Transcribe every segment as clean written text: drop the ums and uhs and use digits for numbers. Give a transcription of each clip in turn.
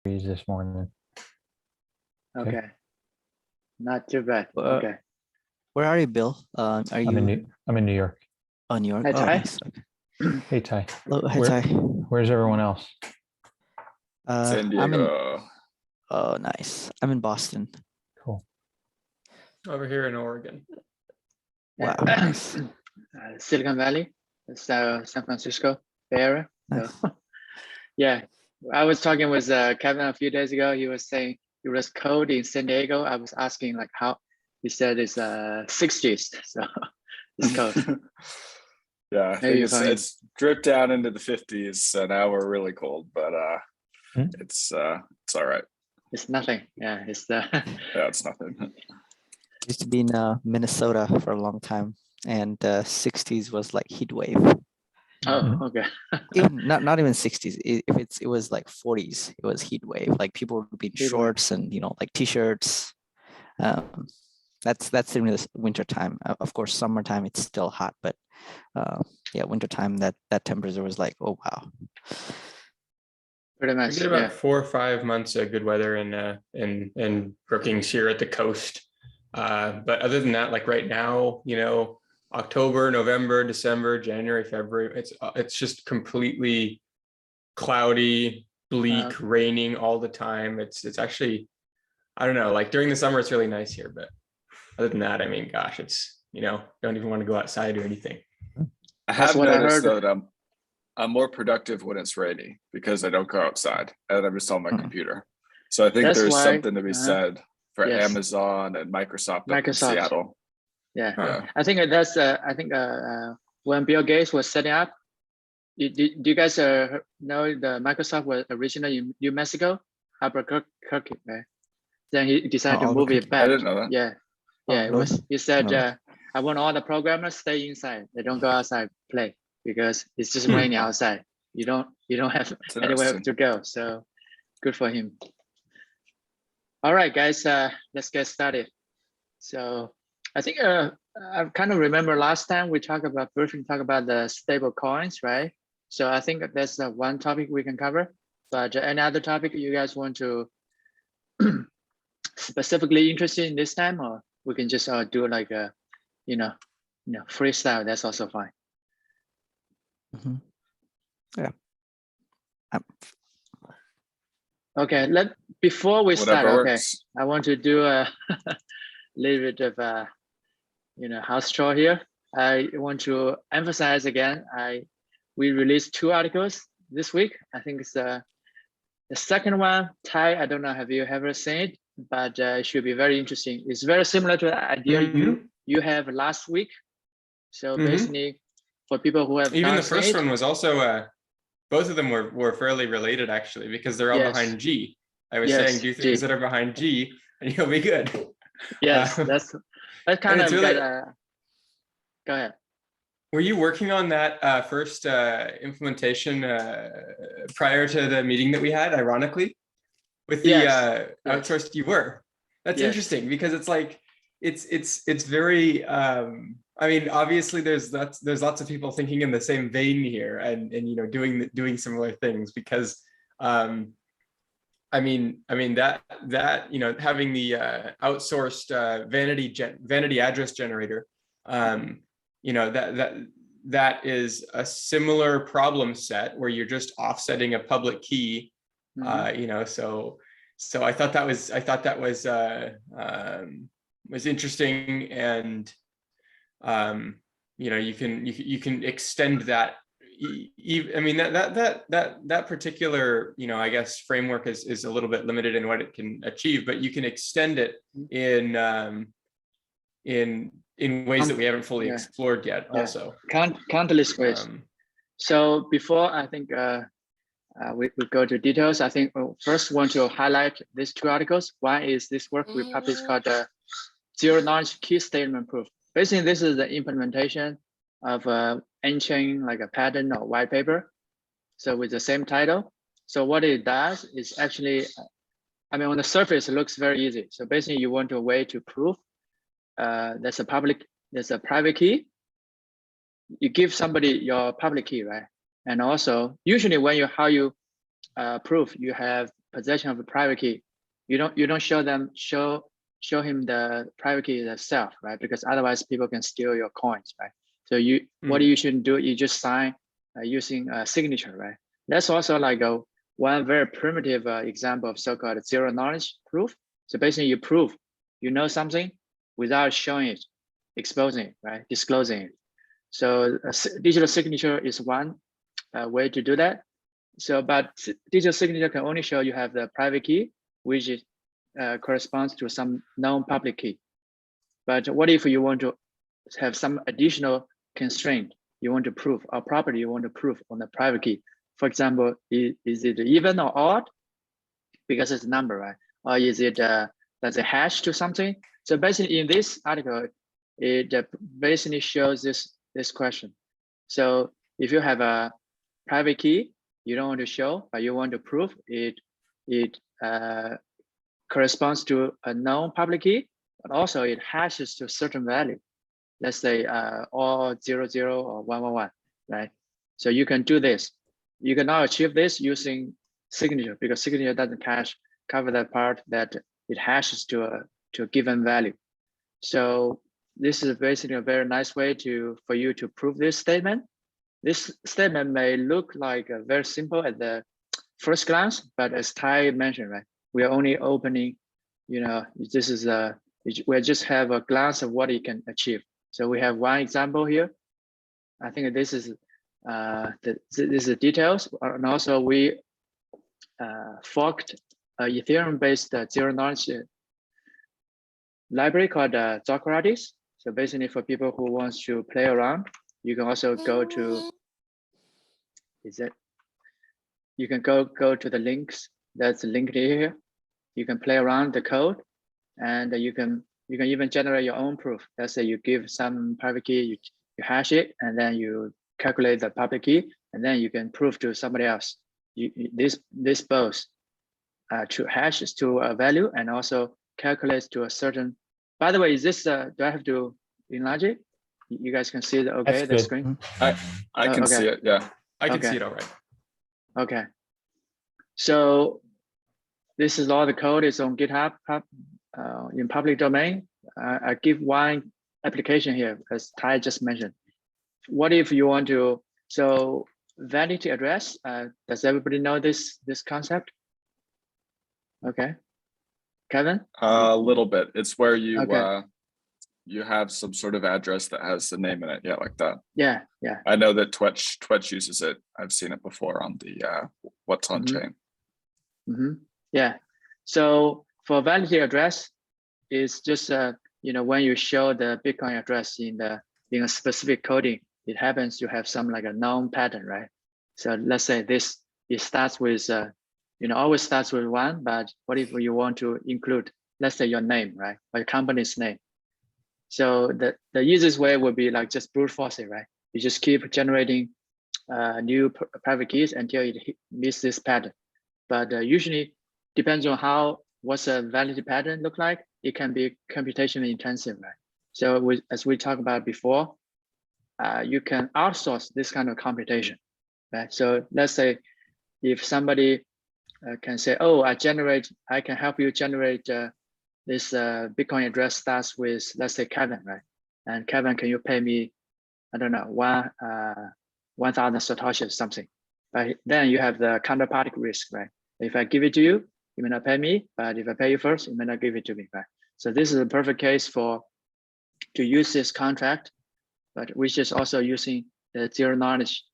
this morning. Okay. Not too bad. Okay. Where are you, Bill? Are you? I'm in New York. Oh, New York. Hey, Oh, Ty. nice. Okay. Hey, Ty. Hello, hi, Ty. Where's everyone else? San I'm in. Diego. Oh, nice. I'm in Boston. Cool. Over here in Oregon. Wow. Nice. Silicon Valley, San Francisco, Bay Area. Nice. So, yeah, I was talking with Kevin a few days ago. He was saying it was cold in San Diego. I was asking like how. He said it's 60s, so it's cold. Yeah, I think it's dripped down into the 50s, so now we're really cold, but it's all right. It's nothing. Yeah, it's yeah, it's nothing. Used to be in Minnesota for a long time, and 60s was like heat wave. Oh, okay. Even not even 60s. It was like 40s, it was heat wave. Like people would be in shorts and like t-shirts. That's during the winter time. Of course, summertime it's still hot, but yeah, wintertime that temperature was like, oh wow. Pretty much. We get about 4 or 5 months of good weather in Brookings here at the coast. But other than that, like right now, October, November, December, January, February, it's just completely cloudy, bleak, raining all the time. It's actually, I don't know, like during the summer it's really nice here, but other than that, I mean, gosh, it's, don't even want to go outside or anything. I have noticed though that I'm more productive when it's rainy because I don't go outside and I'm just on my computer. So I think there's something to be said for Amazon and Microsoft up in Seattle. Yeah. I think that's when Bill Gates was setting up, do you guys know the Microsoft was originally in New Mexico, Albuquerque, right? Then he decided to move it back. I didn't know that. Yeah. Yeah, it was. He said, I want all the programmers stay inside. They don't go outside play because it's just raining outside. You don't have anywhere to go. So good for him. All right, guys, let's get started. So I think I kind of remember last time we talked about the stable coins, right? So I think that's one topic we can cover. But any other topic you guys want to specifically interested in this time, or we can just do like a, freestyle. That's also fine. Yeah. Okay. Before we start, I want to do a little bit of house chore here. I want to emphasize again. We released 2 articles this week. I think it's the second one. Ty, I don't know, have you ever seen it? But it should be very interesting. It's very similar to the idea you have last week. So basically, for people who have even the first one was also both of them were fairly related actually, because they're all behind G. I was saying do things that are behind G, and you'll be good. Yes, that's kind of really. Go ahead. Were you working on that first implementation prior to the meeting that we had? Ironically. With the outsourced, you were. That's interesting because it's like it's very. I mean, obviously, there's lots of people thinking in the same vein here, and doing similar things because, I mean that having the outsourced vanity address generator, that is a similar problem set where you're just offsetting a public key. So I thought that was interesting, and you can extend that. I mean that particular I guess framework is a little bit limited in what it can achieve, but you can extend it in ways that we haven't fully explored yet. Also, countless ways. So before I think. We go to details. I think first want to highlight these 2 articles. One is this work we published called Zero Knowledge Key Statement Proof. Basically, this is the implementation of N-chain, like a patent or white paper. So with the same title. So what it does is actually, on the surface, it looks very easy. So basically, you want a way to prove there's a private key. You give somebody your public key, right? And also, usually when how you prove, you have possession of a private key, you don't show him the private key itself, right? Because otherwise people can steal your coins, right? So what you should do, you just sign using a signature, right? That's also like one very primitive example of so-called zero knowledge proof. So basically you prove you know something without showing it, exposing it, right? Disclosing it. So digital signature is one way to do that. So, but digital signature can only show you have the private key, which is, corresponds to some known public key. But what if you want to have some additional constraint you want to prove, or property you want to prove on the private key? For example, is it even or odd? Because it's a number, right? Or is it that's a hash to something? So basically in this article, it basically shows this question. So if you have a private key you don't want to show, but you want to prove it corresponds to a known public key, but also it hashes to a certain value. Let's say or 00 or 111, right? So you can do this. You can now achieve this using signature, because signature doesn't cover that part that it hashes to a given value. So this is basically a very nice way for you to prove this statement. This statement may look like very simple at the first glance, but as Ty mentioned, right, we are only opening, this is we just have a glance of what it can achieve. So we have one example here. I think this is the details, and also we forked Ethereum-based zero knowledge library called Socrates. So basically, for people who wants to play around, you can also go to. You can go to the links that's linked here. You can play around the code, and you can even generate your own proof. Let's say you give some private key, you hash it, and then you calculate the public key, and then you can prove to somebody else. This both to hashes to a value and also calculates to a certain. By the way, is this do I have to enlarge it? You guys can see it, okay? The screen. I can see it. Yeah, I can see it all right. Okay. So this is all the code is on GitHub in public domain. I give one application here, as Ty just mentioned. What if you want to? So vanity address. Does everybody know this concept? Okay, Kevin. A little bit. It's where you you have some sort of address that has the name in it. Yeah, like that. Yeah. I know that Twitch uses it. I've seen it before on the what's on chain. Yeah. So for vanity address, it's just when you show the Bitcoin address in a specific coding, it happens to have some like a known pattern, right? So let's say it starts with always starts with 1, but what if you want to include, let's say, your name, right, or your company's name? So the easiest way would be like just brute force it, right? You just keep generating new private keys until it meets this pattern. But usually depends on what's a validity pattern look like. It can be computationally intensive, right? So as we talked about before, you can outsource this kind of computation, right? So let's say if somebody can say, oh, I can help you generate this Bitcoin address starts with, let's say, Kevin, right? And Kevin, can you pay me, I don't know, 1,000 Satoshi or something? But then you have the counterparty risk, right? If I give it to you, you may not pay me, but if I pay you first, you may not give it to me, right? So this is a perfect case to use this contract, but which is also using the zero knowledge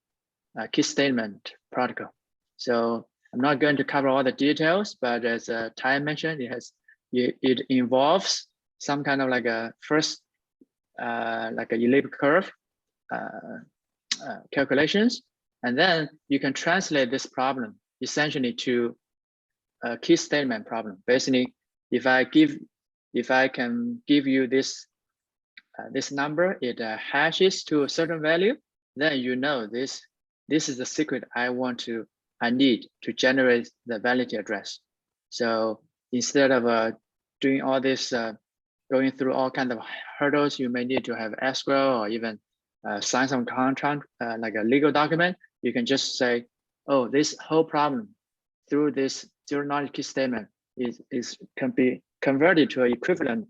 key statement protocol. So I'm not going to cover all the details, but as Ty mentioned, it involves some kind of like a first like a elliptic curve calculations, and then you can translate this problem essentially to a key statement problem. Basically, if I can give you this this number, it hashes to a certain value, then this is the secret I need to generate the validity address. So instead of doing all this, going through all kinds of hurdles, you may need to have escrow or even sign some contract, like a legal document. You can just say, oh, this whole problem through this zero knowledge key statement can be converted to an equivalent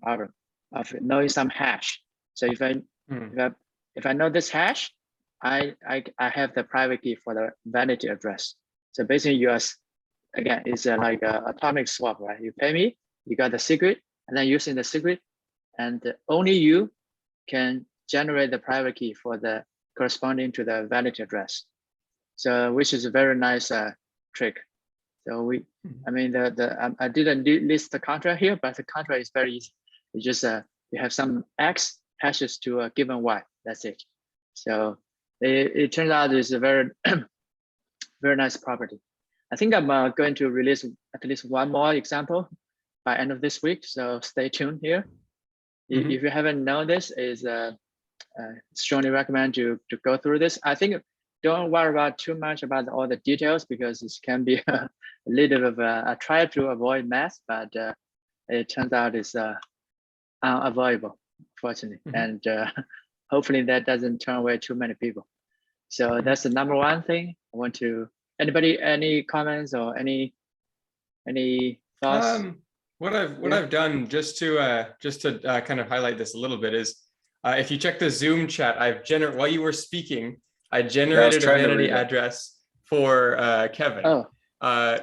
of knowing some hash. So if I know this hash, I have the private key for the vanity address. So basically, again, it's like an atomic swap, right? You pay me, you got the secret, and then using the secret, and only you can generate the private key for the corresponding to the vanity address. So which is a very nice trick. So I mean, I didn't list the contract here, but the contract is very easy. It's just you have some X hashes to a given Y. That's it. So it turns out it's a very very nice property. I think I'm going to release at least one more example by end of this week. So stay tuned here. If you haven't known this, is strongly recommend to go through this. I think don't worry about too much about all the details because it can be a little bit of I try to avoid math, but it turns out it's unavoidable, fortunately, and hopefully that doesn't turn away too many people. So that's the number one thing I want to. Anybody, any comments or any thoughts? What I've done just to kind of highlight this a little bit is if you check the Zoom chat, while you were speaking, I generated a vanity address for Kevin. Oh.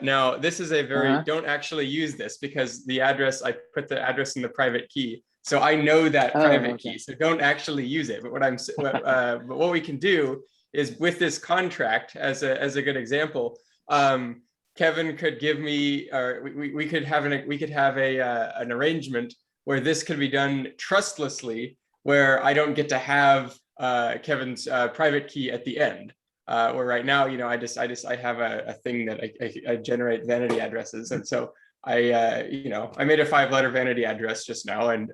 Now this is a very don't actually use this because I put the address in the private key, so I know that private key. So don't actually use it. But but what we can do is with this contract as a good example. Kevin could give me, or we could have an arrangement where this could be done trustlessly, where I don't get to have Kevin's private key at the end. Where right now, I have a thing that I generate vanity addresses, and so I made a 5-letter vanity address just now, and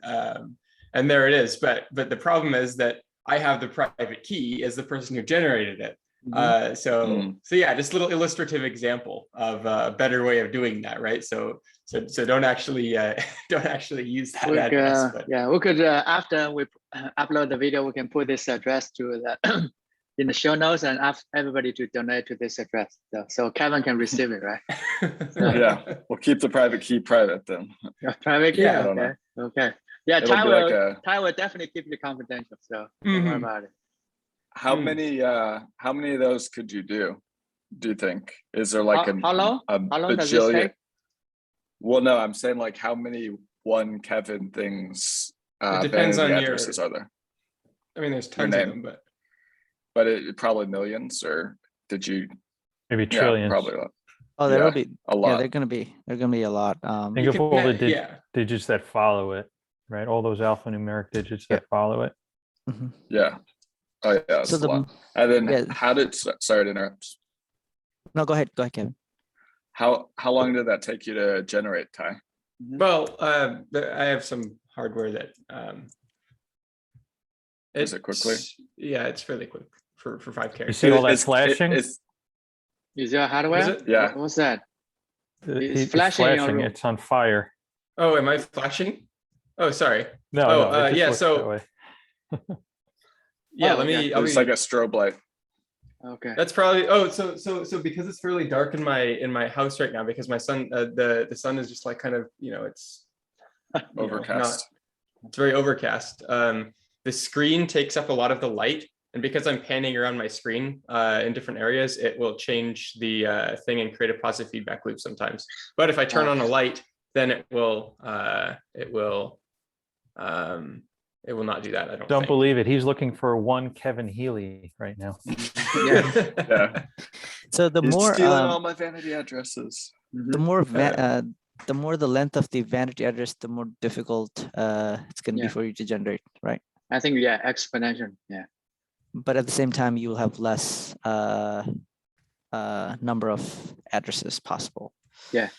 there it is. But the problem is that I have the private key as the person who generated it. So yeah, just a little illustrative example of a better way of doing that, right? So don't actually use that address. Yeah, we could after we upload the video, we can put this address to the in the show notes and ask everybody to donate to this address. So Kevin can receive it, right? Yeah, we'll keep the private key private then. Private key. Yeah. Okay. Yeah, Ty will definitely keep it confidential. So don't worry about it. How many of those could you do you think? Is there like how long does this take? Well, no, I'm saying like how many one Kevin things it depends on addresses are there? I mean, there's tons of them, but it probably millions, or did you maybe trillions? Probably a lot. Oh, there will be a lot. Yeah, they're gonna be a lot. Think of all the digits that follow it, right? All those alphanumeric digits that follow it. Yeah. Oh yeah, that's a lot. And then how did sorry to interrupt. No, go ahead, Kevin. How long did that take you to generate, Ty? Well, I have some hardware that is it quickly? Yeah, it's fairly quick for 5 characters. You see all that flashing? Is your hardware? Is it? Yeah. What's that? It's flashing. It's on fire. Oh, am I flashing? Oh, sorry. No. Yeah. So. Yeah, it's like a strobe light. Okay. That's probably so because it's fairly dark in my house right now because my son the sun is just like kind of it's overcast. It's very overcast. The screen takes up a lot of the light, and because I'm panning around my screen in different areas, it will change the thing and create a positive feedback loop sometimes. But if I turn on a light, then it will not do that. I don't think. Believe it. He's looking for one Kevin Healy right now. Yeah. So He's more stealing all my vanity addresses. The more the length of the vanity address, the more difficult it's going to be for you to generate, right? I think exponential. Yeah. But at the same time, you will have less number of addresses possible. Yeah.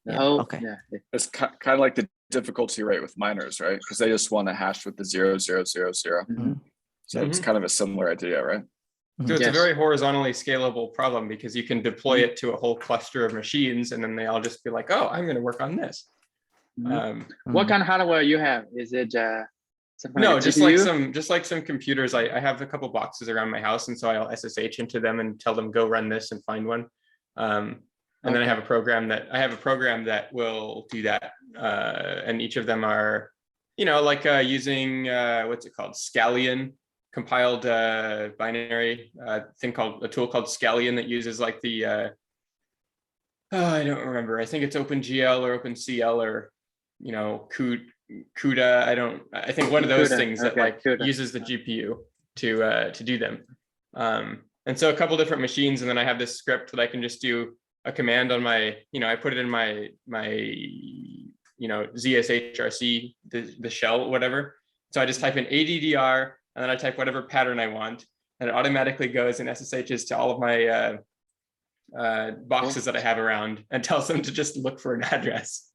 Okay. Yeah. It's kind of like the difficulty rate with miners, right? Because they just want to hash with the 0, 0, 0, 0. So it's kind of a similar idea, right? So it's a very horizontally scalable problem because you can deploy it to a whole cluster of machines, and then they all just be like, "Oh, I'm going to work on this." What kind of hardware you have? Is it no, like just like some computers. I have a couple boxes around my house, and so I'll SSH into them and tell them go run this and find one. And then I have a program that will do that. And each of them are, like using what's it called? Scallion, compiled binary a tool called Scallion that uses like the I don't remember. I think it's OpenGL or OpenCL or CUDA. I think one of those things that like uses the GPU to do them. And so a couple different machines, and then I have this script that I can just do a command on my, I put it in my ZSHRC, the shell, whatever. So I just type in ADDR, and then I type whatever pattern I want, and it automatically goes and SSHs to all of my boxes that I have around and tells them to just look for an address.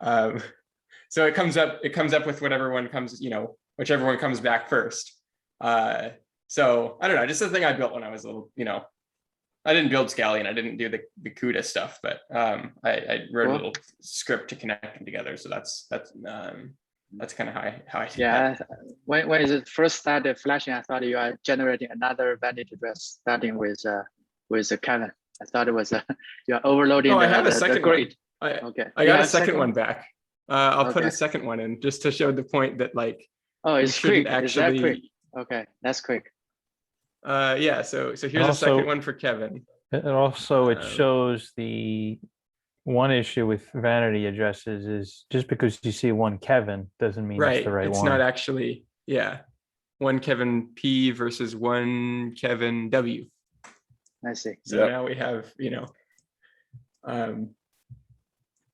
So it comes up with whatever one comes, whichever one comes back first. So I don't know, just the thing I built when I was a little, I didn't build Scallion, I didn't do the CUDA stuff, but I wrote a little script to connect them together. So that's kind of how I do that. When it first started flashing, I thought you are generating another valid address starting with Kevin. I thought it was you're overloading. I have a second grid. I got a second one back. I'll put a second one in just to show the point that like. Oh, it's quick. Is that quick? Okay, that's quick. Yeah. So here's a second one for Kevin. And also, it shows the one issue with vanity addresses is just because you see one Kevin doesn't mean it's the right one. It's not actually, one Kevin P versus one Kevin W. I see. So now we have,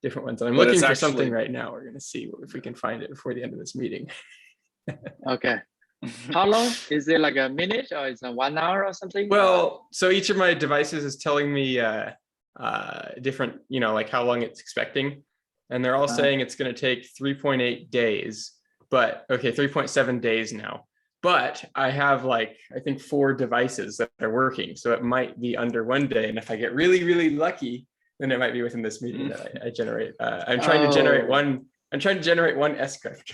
different ones. I'm looking for something right now. We're going to see if we can find it before the end of this meeting. Okay. How long? Is it like a minute or is it 1 hour or something? Well, so each of my devices is telling me different, like how long it's expecting. And they're all saying it's going to take 3.8 days, but 3.7 days now. But I have I think 4 devices that are working. So it might be under 1 day. And if I get really, really lucky, then it might be within this meeting that I generate. I'm trying to generate one sCrypt.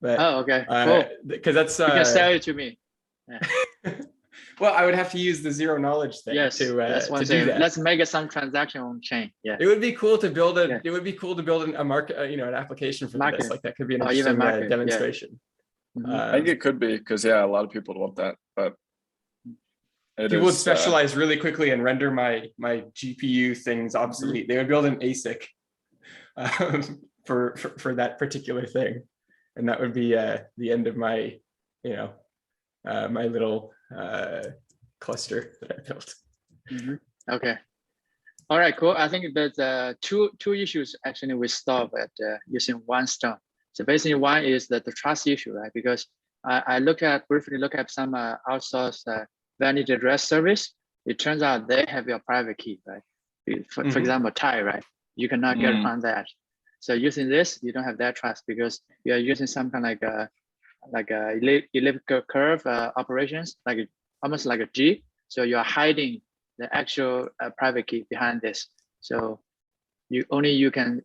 But, okay, cool. Because that's you can sell it to me. Yeah. Well, I would have to use the zero knowledge thing that's to one do that. Let's make some transaction on chain. Yeah. It would be cool to build a market, an application for this. Like that could be an interesting demonstration. I think it could be because a lot of people want that, but people would specialize really quickly and render my GPU things obsolete. They would build an ASIC for that particular thing, and that would be the end of my my little cluster that I built. Okay. All right, cool. I think there's two issues actually we solve at using one stone. So basically, one is the trust issue, right? Because I briefly look at some outsourced vanity address service. It turns out they have your private key, right? For example, TIE, right? You cannot get around that. So using this, you don't have that trust because you are using some kind of like a elliptical curve operations, almost like a G. So you are hiding the actual private key behind this. So you can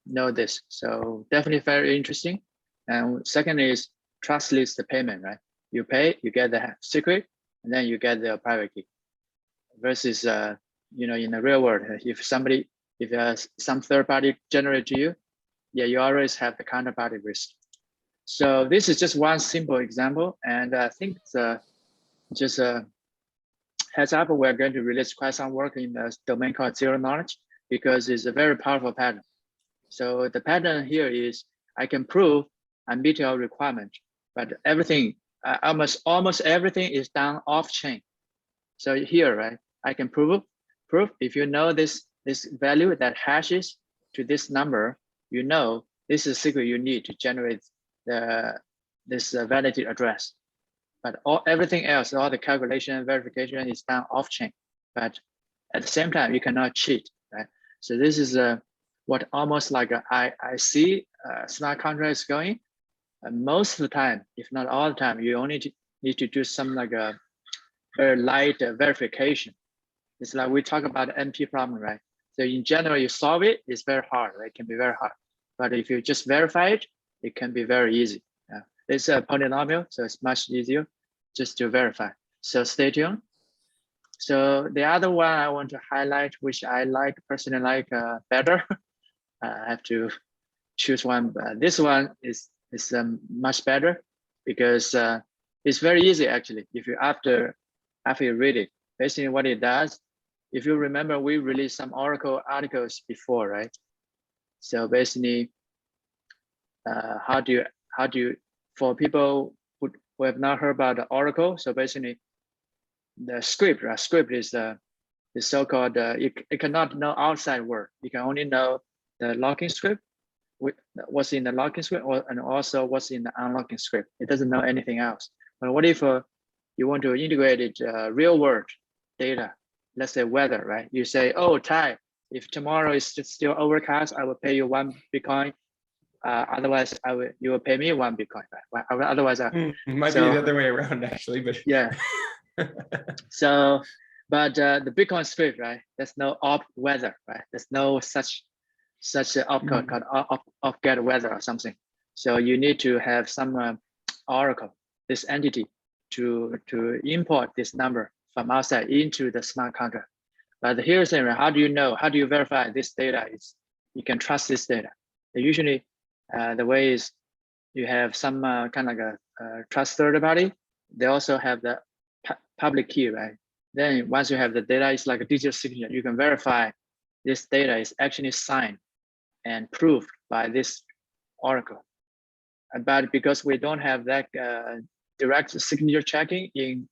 know this. So definitely very interesting. And second is trustless payment, right? You pay, you get the secret, and then you get the private key. Versus in the real world, if some third party generate to you, you always have the counterparty risk. So this is just one simple example, and I think just a heads up, we're going to release quite some work in the domain called zero knowledge because it's a very powerful pattern. So the pattern here is I can prove I meet your requirement, but everything, almost everything is done off chain. So here, right, I can prove if you know this value that hashes to this number, this is a secret you need to generate this validated address. But everything else, all the calculation and verification is done off chain. But at the same time, you cannot cheat, right? So this is what almost like I see smart contract is going. Most of the time, if not all the time, you only need to do some like a very light verification. It's like we talk about NP problem, right? So in general, you solve it, it's very hard, right? It can be very hard. But if you just verify it, it can be very easy. It's a polynomial, so it's much easier just to verify. So stay tuned. So the other one I want to highlight, which I like personally like better, I have to choose one. This one is much better because it's very easy actually. If you after you read it, basically what it does, if you remember, we released some Oracle articles before, right? So basically, how do you for people who have not heard about the Oracle? So basically, the script, right? Script is the so-called it cannot know outside world. You can only know the locking script, what's in the locking script, and also what's in the unlocking script. It doesn't know anything else. But what if you want to integrate it real world data? Let's say weather, right? You say, oh, Ty, if tomorrow is still overcast, I will pay you 1 Bitcoin. Otherwise, you will pay me 1 Bitcoin, right? Otherwise, it might be the other way around actually, but yeah. So, but the Bitcoin script, right? There's no opt weather, right? There's no such an opcode called opt get weather or something. So you need to have some Oracle, this entity, to import this number from outside into the smart contract. But here's the thing, right? How do you know? How do you verify this data is you can trust this data? Usually, the way is you have some kind of like a trust third party. They also have the public key, right? Then once you have the data, it's like a digital signature. You can verify this data is actually signed and proved by this Oracle. But because we don't have that direct signature checking in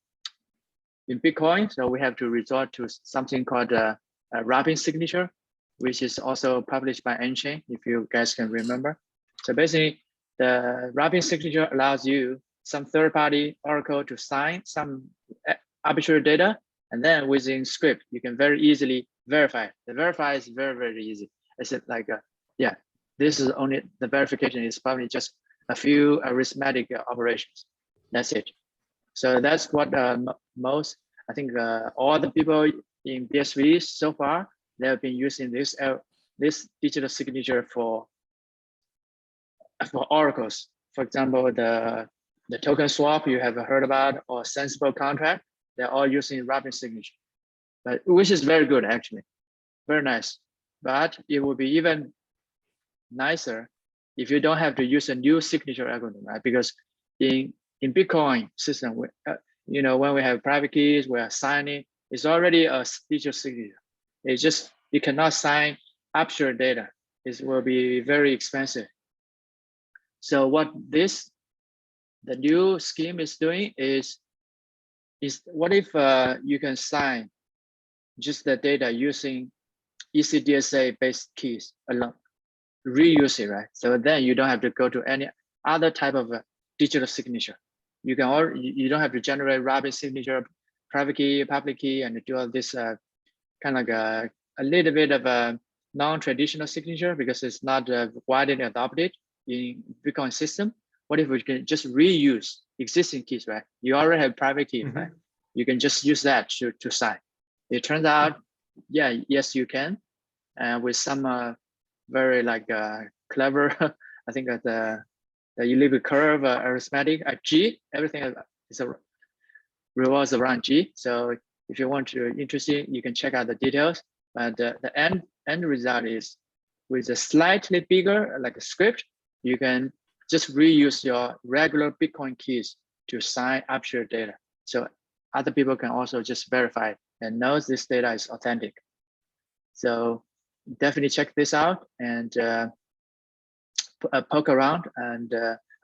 Bitcoin, so we have to resort to something called a wrapping signature, which is also published by nChain, if you guys can remember. So basically, the wrapping signature allows you some third-party Oracle to sign some arbitrary data, and then within script, you can very easily verify. The verify is very, very easy. It's like, yeah, this is only, the verification is probably just a few arithmetic operations. That's it. So that's what most, I think all the people in BSV so far, they have been using this digital signature for oracles. For example, the token swap you have heard about, or sensible contract, they're all using wrapping signature, but which is very good actually, very nice. But it would be even nicer if you don't have to use a new signature algorithm, right? Because in Bitcoin system, you know, when we have private keys, we are signing, it's already a digital signature. It's just, you cannot sign abstract data. It will be very expensive. So what the new scheme is doing is what if you can sign just the data using ECDSA based keys alone, reuse it, right? So then you don't have to go to any other type of digital signature. You can you don't have to generate wrapping signature, private key, public key, and do all this kind of like a little bit of a non-traditional signature because it's not widely adopted in Bitcoin system. What if we can just reuse existing keys, right? You already have private key, right? You can just use that to sign. It turns out, yeah, yes, you can. With some very like clever, I think that the Euclid curve arithmetic at G, everything is revolves around G. So if you want to interested, you can check out the details. But the end result is with a slightly bigger like a script, you can just reuse your regular Bitcoin keys to sign abstract data. So other people can also just verify and knows this data is authentic. So definitely check this out and poke around. And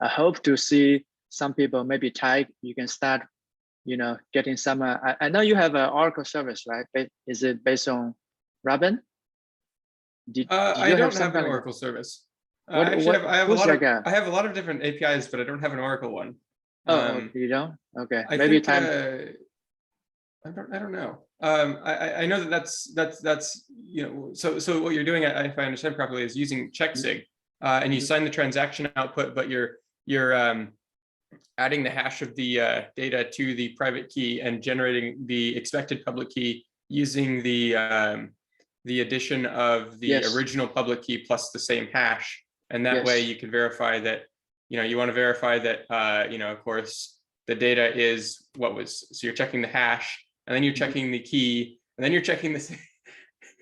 I hope to see some people, maybe Ty, you can start, you know, getting some, I know you have an Oracle service, right? Is it based on Robin? I don't have an Oracle service. I have a lot of different APIs, but I don't have an Oracle one. You don't? Okay, maybe time. I don't know. I know that's you know, so what you're doing, if I understand properly, is using checksig, and you sign the transaction output, but you're adding the hash of the data to the private key and generating the expected public key using the addition of the original public key plus the same hash. And that way you can verify that, you know, you want to verify that, you know, of course, the data is what was, so you're checking the hash and then you're checking the key, and then you're checking the.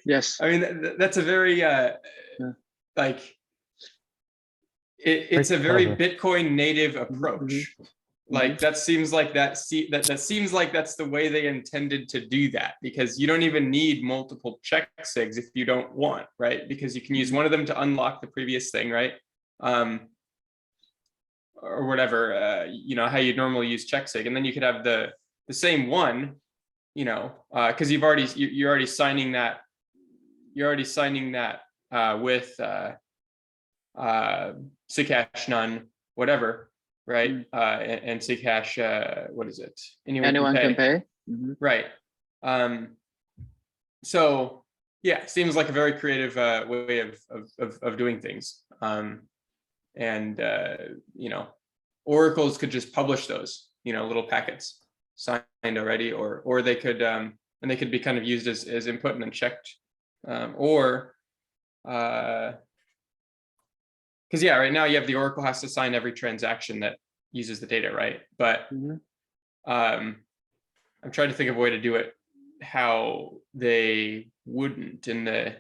Yes. I mean, that's a very like. It's a very Bitcoin native approach. Like that seems like that seems like that's the way they intended to do that, because you don't even need multiple check sigs if you don't want, right? Because you can use one of them to unlock the previous thing, right? Or whatever, you know, how you normally use check sig, and then you could have the same one, you know, because you're already signing that with Zcash none, whatever, right? And Zcash, what is it? Anyone can pay. Right. So yeah, seems like a very creative way of doing things. And you know, oracles could just publish those, you know, little packets signed already, or they could and they could be kind of used as input and then checked, or because yeah, right now you have the oracle has to sign every transaction that uses the data, right? But I'm trying to think of a way to do it how they wouldn't in the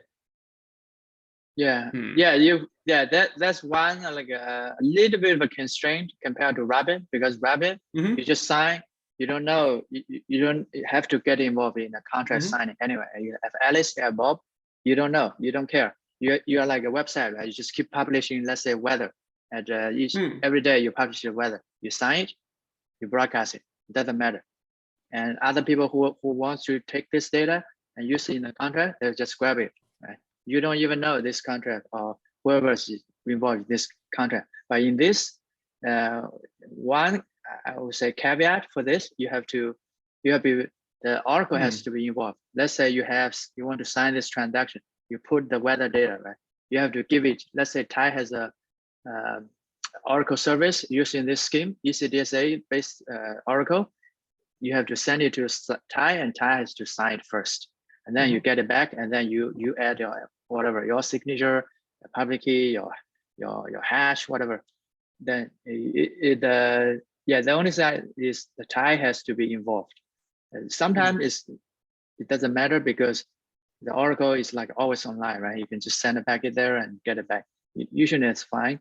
that's one like a little bit of a constraint compared to Rabbit, because Rabbit you just sign, you don't know, you don't have to get involved in the contract signing anyway. You have Alice, you have Bob, you don't know, you don't care. You are like a website, right? You just keep publishing, let's say, weather, and every day you publish the weather. You sign it, you broadcast it. It doesn't matter. And other people who want to take this data and use it in the contract, they'll just grab it, right? You don't even know this contract or whoever is involved in this contract. But in this one, I would say caveat for this, the oracle has to be involved. Let's say you want to sign this transaction. You put the weather data, right? You have to give it, let's say Thai has a Oracle service using this scheme, ECDSA based Oracle. You have to send it to Thai, and Thai has to sign it first. And then you get it back, and then you add your signature, the public key, your hash, whatever. Then the only side is the Thai has to be involved. And sometimes it doesn't matter, because the Oracle is like always online, right? You can just send a packet there and get it back. Usually it's fine,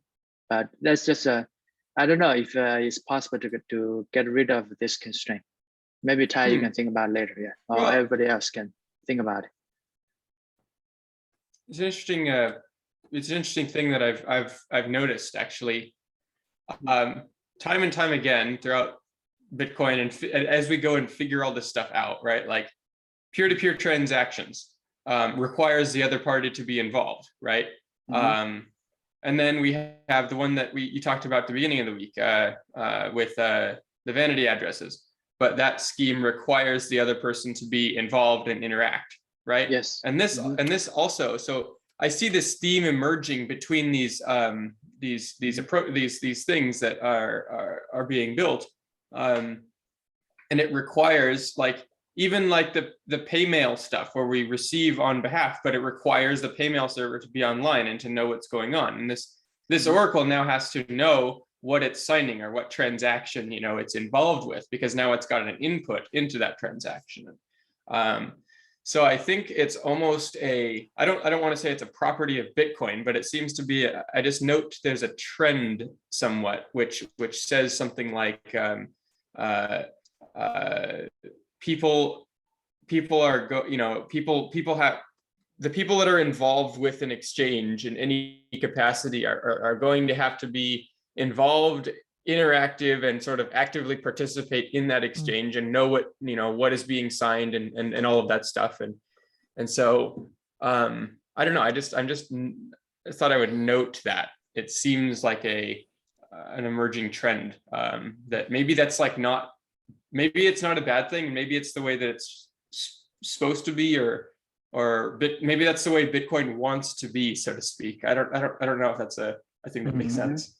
but that's just I don't know if it's possible to get rid of this constraint. Maybe Thai, you can think about it later, yeah, or well, everybody else can think about it. It's an interesting. It's an interesting thing that I've noticed actually, time and time again throughout Bitcoin, and as we go and figure all this stuff out, right? Like peer-to-peer transactions requires the other party to be involved, right? And then we have the one that you talked about at the beginning of the week with the vanity addresses, but that scheme requires the other person to be involved and interact, right? Yes. And this and this also. So I see this theme emerging between these things that are being built, and it requires like even like the paymail stuff where we receive on behalf, but it requires the paymail server to be online and to know what's going on. And this Oracle now has to know what it's signing or what transaction, you know, it's involved with, because now it's got an input into that transaction. So I think it's almost I don't want to say it's a property of Bitcoin, but it seems to be, I just note there's a trend somewhat, which says something like people have the people that are involved with an exchange in any capacity are going to have to be involved, interactive, and sort of actively participate in that exchange and know what is being signed and all of that stuff. And so I don't know. I thought I would note that it seems like an emerging trend, that maybe that's like not. Maybe it's not a bad thing. Maybe it's the way that it's supposed to be, or maybe that's the way Bitcoin wants to be, so to speak. I don't know if that's a thing that makes sense.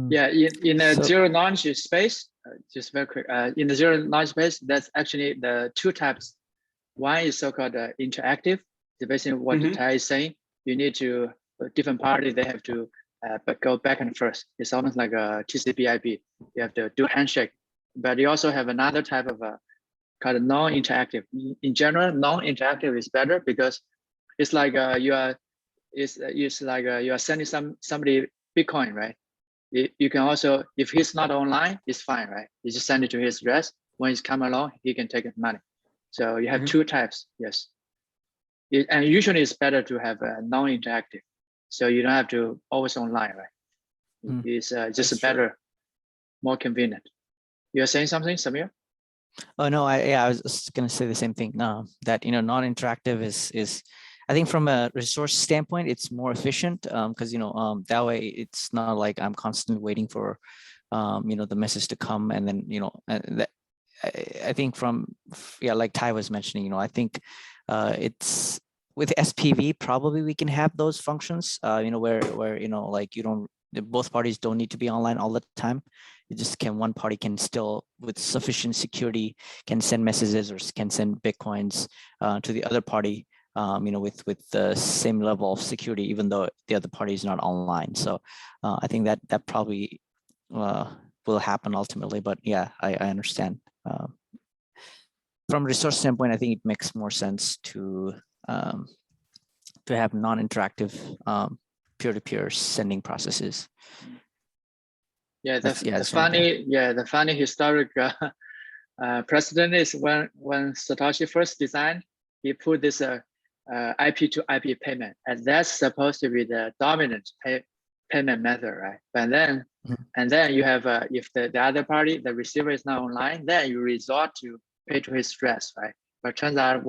Yeah, in the zero knowledge space, just very quick. In the zero knowledge space, that's actually the two types. One is so-called interactive. So basically, what the Thai is saying, you need to different parties, they have to go back and forth. It's almost like a TCP/IP. You have to do handshake. But you also have another type of called non-interactive. In general, non-interactive is better because it's like you are sending somebody Bitcoin, right? You can also, if he's not online, it's fine, right? You just send it to his address. When he's come along, he can take money. So you have two types, yes. And usually it's better to have a non-interactive, so you don't have to always online, right? It's just better, more convenient. You're saying something, Samir? Oh no, I was just gonna say the same thing. That non-interactive is I think from a resource standpoint, it's more efficient because that way it's not like I'm constantly waiting for the message to come, and then I think like Ty was mentioning, I think it's with SPV probably we can have those functions where like both parties don't need to be online all the time. It just one party can still, with sufficient security, can send messages or can send Bitcoins to the other party, with the same level of security, even though the other party is not online. So I think that probably will happen ultimately. But yeah, I understand. From a resource standpoint, I think it makes more sense to have non-interactive peer-to-peer sending processes. Yeah, the funny historic precedent is when Satoshi first designed, he put this IP to IP payment, and that's supposed to be the dominant payment method, right? But then, and then you have if the other party, the receiver is not online, then you resort to pay to his address, right? But turns out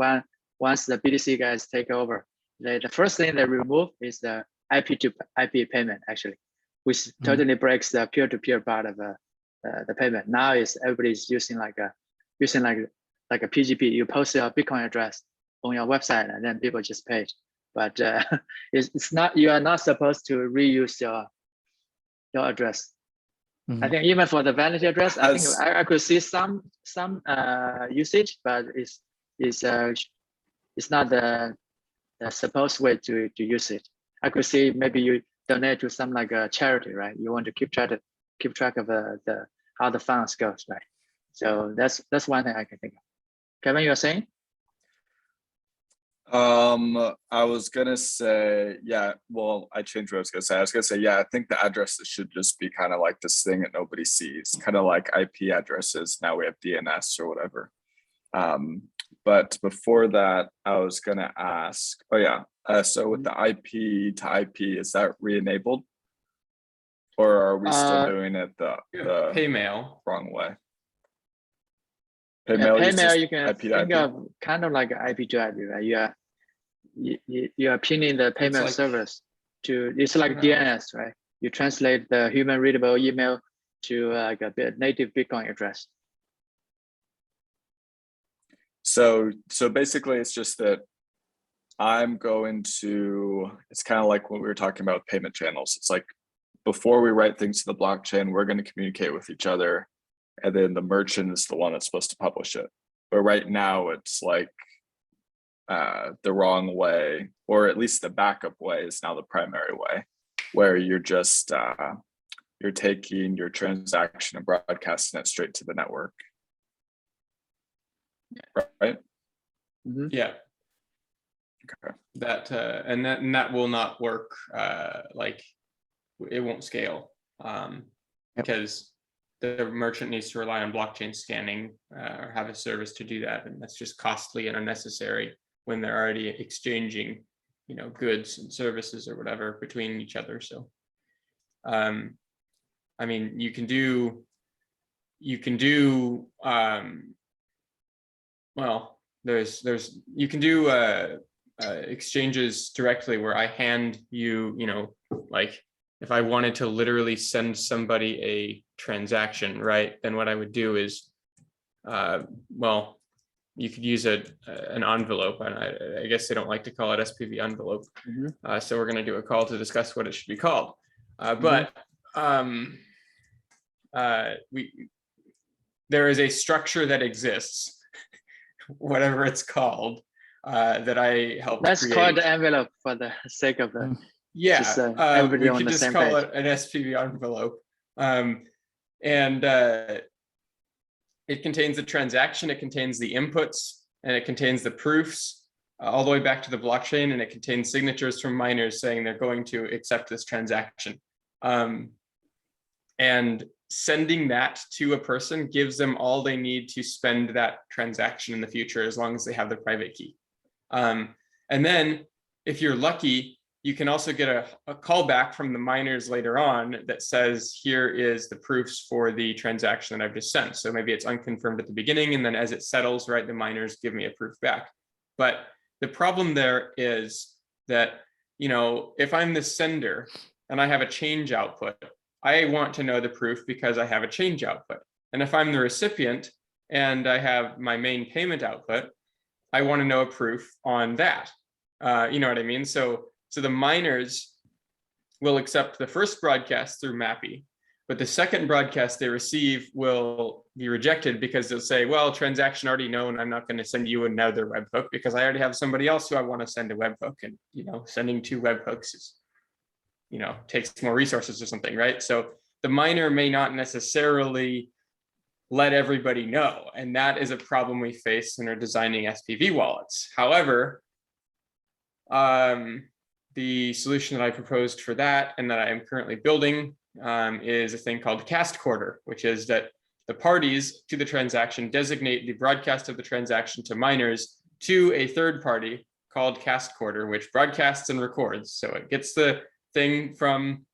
once the BTC guys take over, the first thing they remove is the IP to IP payment, actually, which totally breaks the peer-to-peer part of the payment. Now everybody's using like a PGP. You post your Bitcoin address on your website, and then people just pay. But it's not. You are not supposed to reuse your address. I think even for the vanity address, I think I could see some usage, but it's not the supposed way to use it. I could see maybe you donate to some like a charity, right? You want to keep track of how the funds goes, right? So that's one thing I can think of. Kevin, you were saying? I was gonna say, yeah, well, I changed what I was gonna say. I was gonna say, yeah, I think the addresses should just be kind of like this thing that nobody sees, kind of like IP addresses. Now we have DNS or whatever. But before that, I was gonna ask, so with the IP to IP, is that re-enabled? Or are we still doing it the paymail wrong way? Paymail, you can think of kind of like IP to IP, right? You are pinning the payment service to, it's like DNS, right? You translate the human readable email to like a native Bitcoin address. So basically it's just that it's kind of like what we were talking about with payment channels. It's like before we write things to the blockchain, we're going to communicate with each other, and then the merchant is the one that's supposed to publish it. But right now it's like the wrong way, or at least the backup way is now the primary way, where you're just you're taking your transaction and broadcasting it straight to the network. Right? Yeah. Okay. That will not work. Like it won't scale because the merchant needs to rely on blockchain scanning or have a service to do that, and that's just costly and unnecessary when they're already exchanging, goods and services or whatever between each other. So, I mean, you can do. Well, you can do exchanges directly where I hand you, like if I wanted to literally send somebody a transaction, right? Then what I would do is, well, you could use an envelope, and I guess they don't like to call it SPV envelope. So we're going to do a call to discuss what it should be called. But there is a structure that exists, whatever it's called, that I helped Let's create. call it the envelope for the sake of the we could just call it an SPV envelope. it contains the transaction, it contains the inputs, and it contains the proofs all the way back to the blockchain, and it contains signatures from miners saying they're going to accept this transaction. And sending that to a person gives them all they need to spend that transaction in the future, as long as they have the private key. And then if you're lucky, you can also get a callback from the miners later on that says, here is the proofs for the transaction that I've just sent. So maybe it's unconfirmed at the beginning, and then as it settles, right, the miners give me a proof back. But the problem there is that, you know, if I'm the sender and I have a change output, I want to know the proof because I have a change output. And if I'm the recipient and I have my main payment output, I want to know a proof on that. You know what I mean? So the miners will accept the first broadcast through Mappy, but the second broadcast they receive will be rejected because they'll say, well, transaction already known, I'm not going to send you another webhook because I already have somebody else who I want to send a webhook. And, you know, sending 2 webhooks is, you know, takes more resources or something, right? So the miner may not necessarily let everybody know. And that is a problem we face when we're designing SPV wallets. However, the solution that I proposed for that and that I am currently building is a thing called cast quarter, which is that the parties to the transaction designate the broadcast of the transaction to miners to a third party called cast quarter, which broadcasts and records. So it gets the thing from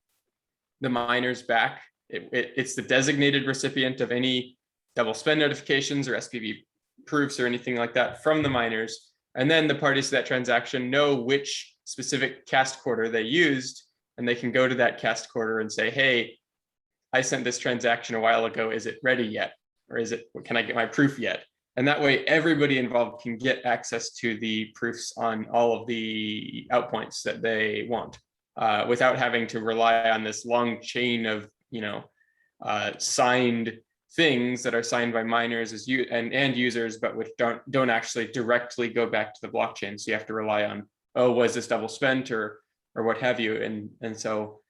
the miners back. It's the designated recipient of any double spend notifications or SPV proofs or anything like that from the miners. And then the parties to that transaction know which specific cast quarter they used, and they can go to that cast quarter and say, hey, I sent this transaction a while ago. Is it ready yet? Or can I get my proof yet? And that way everybody involved can get access to the proofs on all of the outpoints that they want, without having to rely on this long chain of, you know, signed things that are signed by miners and users, but which don't actually directly go back to the blockchain. So you have to rely on, oh, was this double spent or what have you? And so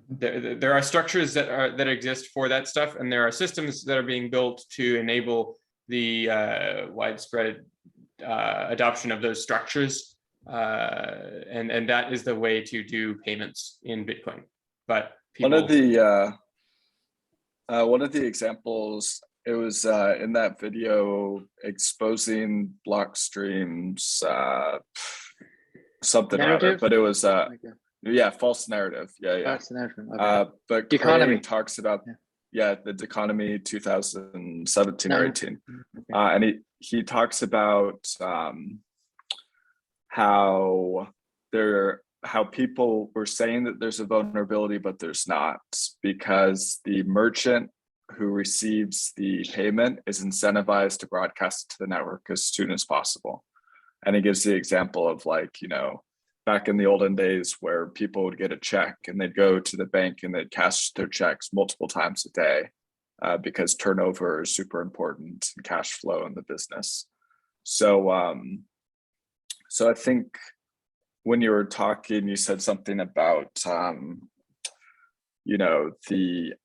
there are structures that exist for that stuff, and there are systems that are being built to enable the widespread adoption of those structures, and that is the way to do payments in Bitcoin. But one of the examples, it was in that video exposing Blockstream's something or other, but it was yeah, false narrative. False narrative. Okay. But Craig talks about the Deconomy 2017 or 18, and he talks about how people were saying that there's a vulnerability, but there's not, because the merchant who receives the payment is incentivized to broadcast to the network as soon as possible. And he gives the example of, like, you know, back in the olden days where people would get a check and they'd go to the bank and they'd cash their checks multiple times a day because turnover is super important and cash flow in the business. So I think when you were talking, you said something about, you know,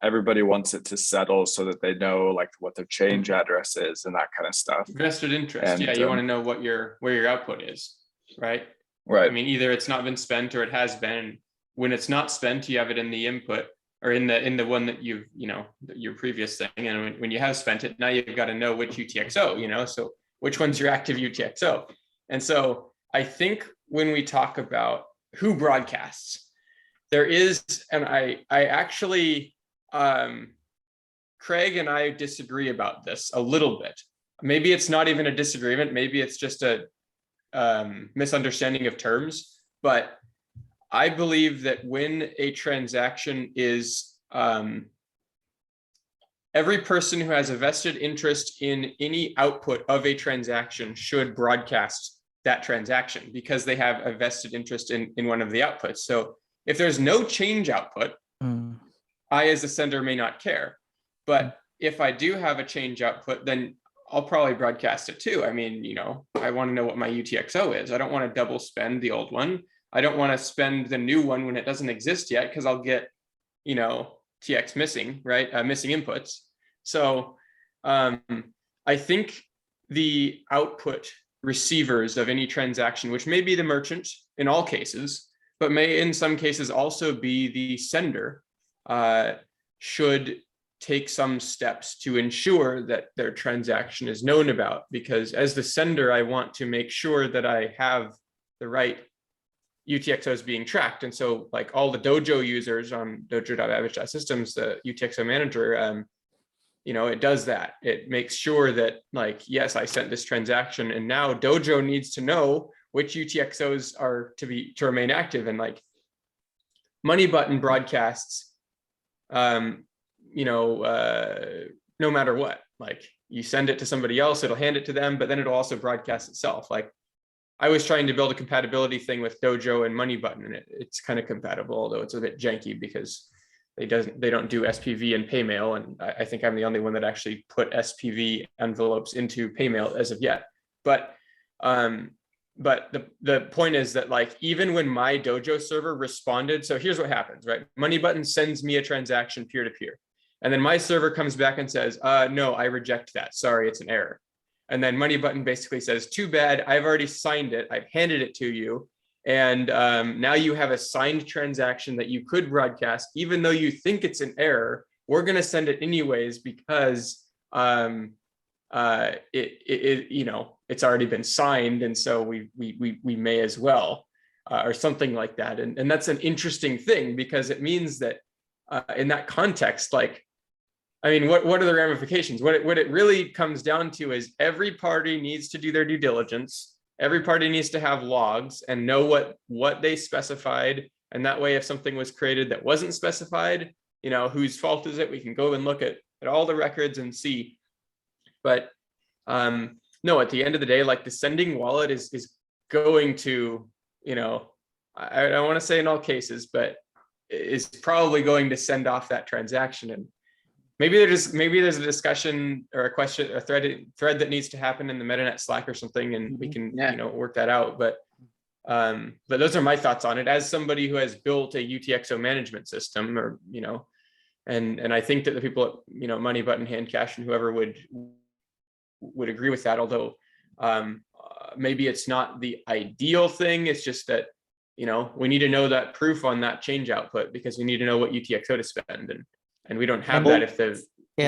everybody wants it to settle so that they know, like, what their change address is and that kind of stuff. Vested interest. And, you want to know what where your output is, right? Right. I mean, either it's not been spent or it has been. When it's not spent, you have it in the input or in the one that you've, you know, your previous thing. And when you have spent it, now you've got to know which UTXO, you know, so which one's your active UTXO. And so I think when we talk about who broadcasts, there is, and I actually, Craig and I disagree about this a little bit. Maybe it's not even a disagreement. Maybe it's just a misunderstanding of terms. But I believe that when a transaction is, every person who has a vested interest in any output of a transaction should broadcast that transaction because they have a vested interest in one of the outputs. So if there's no change output, I as a sender may not care. But if I do have a change output, then I'll probably broadcast it too. I mean, you know, I want to know what my UTXO is. I don't want to double spend the old one. I don't want to spend the new one when it doesn't exist yet, because I'll get, you know, TX missing, right? Missing inputs. So I think the output receivers of any transaction, which may be the merchant in all cases, but may in some cases also be the sender, should take some steps to ensure that their transaction is known about. Because as the sender, I want to make sure that I have the right UTXOs being tracked. And so like all the Dojo users on dojo.average.systems, the UTXO manager, it does that. It makes sure that like, yes, I sent this transaction and now Dojo needs to know which UTXOs are to remain active. And like Money Button broadcasts, no matter what, like you send it to somebody else, it'll hand it to them, but then it'll also broadcast itself. Like I was trying to build a compatibility thing with Dojo and Money Button, and it's kind of compatible, although it's a bit janky because they don't do SPV and paymail. And I think I'm the only one that actually put SPV envelopes into paymail as of yet. But the point is that like, even when my Dojo server responded, so here's what happens, right? Money Button sends me a transaction peer-to-peer. And then my server comes back and says, no, I reject that. Sorry, it's an error. And then Money Button basically says, too bad, I've already signed it. I've handed it to you. And now you have a signed transaction that you could broadcast, even though you think it's an error. We're going to send it anyways because it's already been signed, and so we may as well, or something like that. And that's an interesting thing because it means that in that context, like, I mean, what are the ramifications? What it really comes down to is every party needs to do their due diligence. Every party needs to have logs and know what they specified. And that way, if something was created that wasn't specified, whose fault is it? We can go and look at all the records and see. But no, at the end of the day, like the sending wallet is going to, I don't want to say in all cases, but is probably going to send off that transaction. And maybe there's a discussion or a question, a thread that needs to happen in the MetaNet Slack or something, and we can work that out. But those are my thoughts on it as somebody who has built a UTXO management system, or and I think that the people at Money Button, Handcash, and whoever would agree with that. Although maybe it's not the ideal thing. It's just that we need to know that proof on that change output because we need to know what UTXO to spend, and we don't have that if the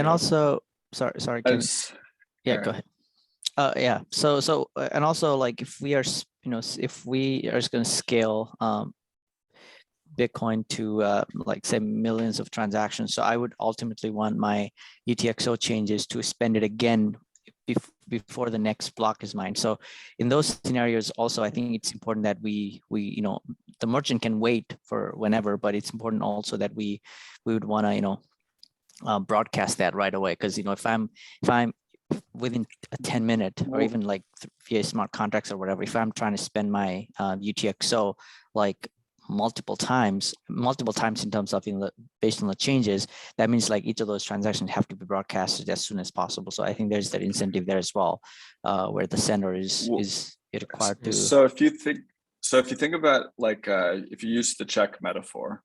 also sorry Ken. Go ahead. So and also like if we are just going to scale Bitcoin to like say millions of transactions, so I would ultimately want my UTXO changes to spend it again before the next block is mined. So in those scenarios also, I think it's important that we the merchant can wait for whenever, but it's important also that we would want to broadcast that right away, because if I'm within a 10-minute or even like via smart contracts or whatever, if I'm trying to spend my UTXO like multiple times in terms of based on the changes, that means like each of those transactions have to be broadcasted as soon as possible. So I think there's that incentive there as well, where the sender is required to. So if you think about like if you use the check metaphor,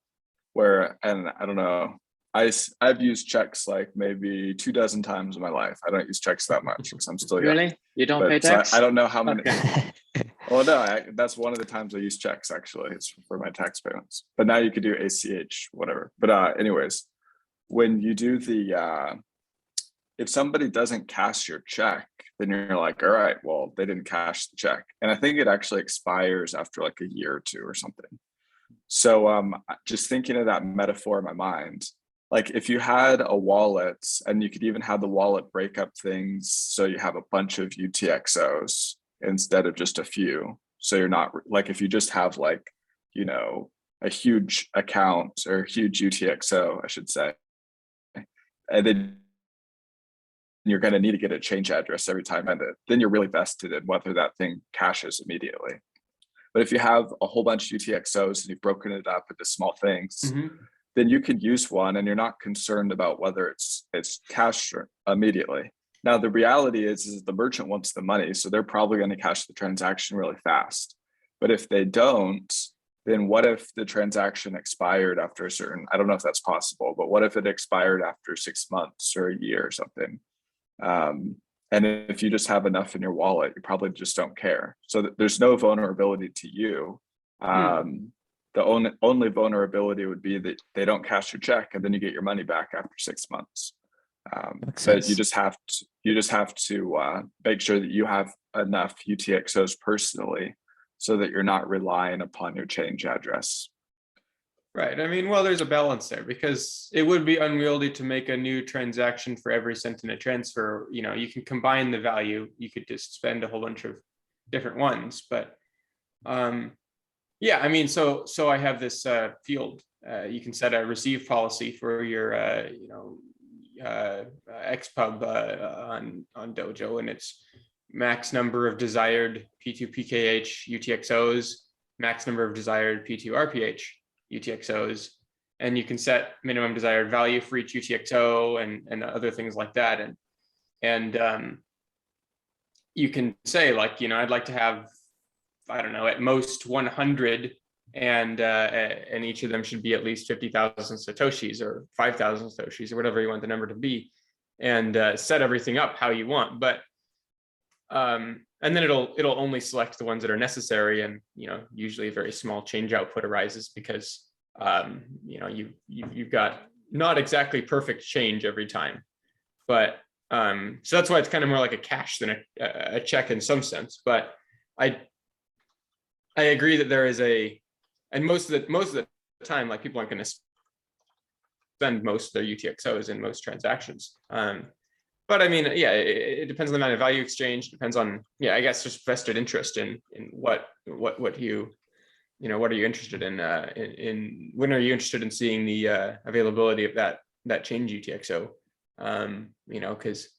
where, and I don't know, I've used checks like maybe 24 times in my life. I don't use checks that much because I'm still young. Really? You don't pay tax? So I don't know how many. Okay. Well, no, that's one of the times I use checks, actually. It's for my tax payments. But now you could do ACH, whatever. But anyways, when you do if somebody doesn't cash your check, then you're like, all right, well, they didn't cash the check. And I think it actually expires after like a year or two or something. So just thinking of that metaphor in my mind, like if you had a wallet and you could even have the wallet break up things so you have a bunch of UTXOs instead of just a few. So you're not like, if you just have like, a huge account or a huge UTXO, I should say, and then you're going to need to get a change address every time, and then you're really vested in whether that thing caches immediately. But if you have a whole bunch of UTXOs and you've broken it up into small things, then you could use one and you're not concerned about whether it's cashed immediately. Now, the reality is the merchant wants the money, so they're probably going to cash the transaction really fast. But if they don't, then what if the transaction expired after a certain, I don't know if that's possible, but what if it expired after 6 months or a year or something? And if you just have enough in your wallet, you probably just don't care. So there's no vulnerability to you. The only vulnerability would be that they don't cash your check and then you get your money back after 6 months. But you just have to make sure that you have enough UTXOs personally so that you're not relying upon your change address. Right. I mean, well, there's a balance there because it would be unwieldy to make a new transaction for every cent in a transfer. You know, you can combine the value. You could just spend a whole bunch of different ones. But yeah, I mean, so I have this field. You can set a receive policy for your, XPub on Dojo, and it's max number of desired P2PKH UTXOs, max number of desired P2RPH UTXOs, and you can set minimum desired value for each UTXO and other things like that. And you can say, like, you know, I'd like to have, I don't know, at most 100, and each of them should be at least 50,000 Satoshis or 5,000 Satoshis or whatever you want the number to be, and set everything up how you want. But and then it'll only select the ones that are necessary, and you know, usually a very small change output arises because you know, you've got not exactly perfect change every time. But so that's why it's kind of more like a cash than a check in some sense. But I agree that there is and most of the time, like, people aren't going to spend most of their UTXOs in most transactions. But I mean, yeah, it depends on the amount of value exchange. Depends on, yeah, I guess, just vested interest in what you know, what are you interested in when are you interested in seeing the availability of that change UTXO? You know, because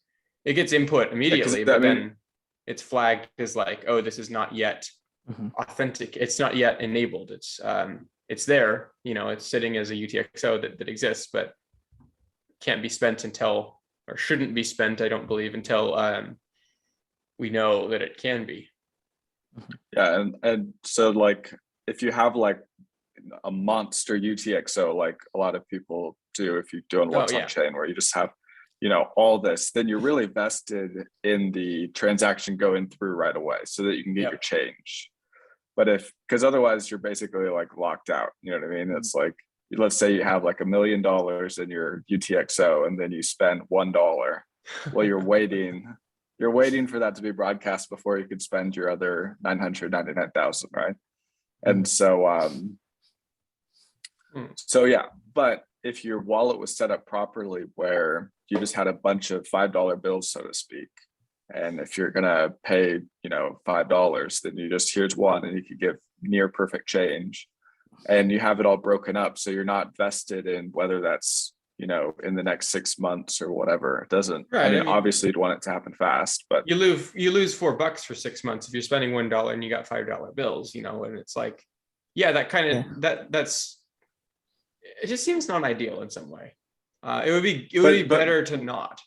it gets input immediately, but then it's flagged as like, oh, this is not yet authentic. It's not yet enabled. It's there, you know, it's sitting as a UTXO that exists, but can't be spent until, or shouldn't be spent, I don't believe, until we know that it can be. Yeah, and so, like, if you have like a monster UTXO, like a lot of people do, if you're doing what's on chain, where you just have, you know, all this, then you're really vested in the transaction going through right away so that you can get your change. But because otherwise you're basically like locked out, you know what I mean? It's like, let's say you have like $1 million in your UTXO and then you spend $1. Well, you're waiting for that to be broadcast before you could spend your other 999,000, right? And so, so yeah, but if your wallet was set up properly where you just had a bunch of $5 bills, so to speak, and if you're gonna pay, you know, $5, then you just, here's one, and you could give near perfect change, and you have it all broken up, so you're not vested in whether that's, you know, in the next 6 months or whatever. It doesn't. Right. I mean, obviously you'd want it to happen fast, but you lose $4 for 6 months if you're spending $1 and you got $5 bills, you know, and it's like, yeah, that kind of that's it just seems not ideal in some way. It would be better to not.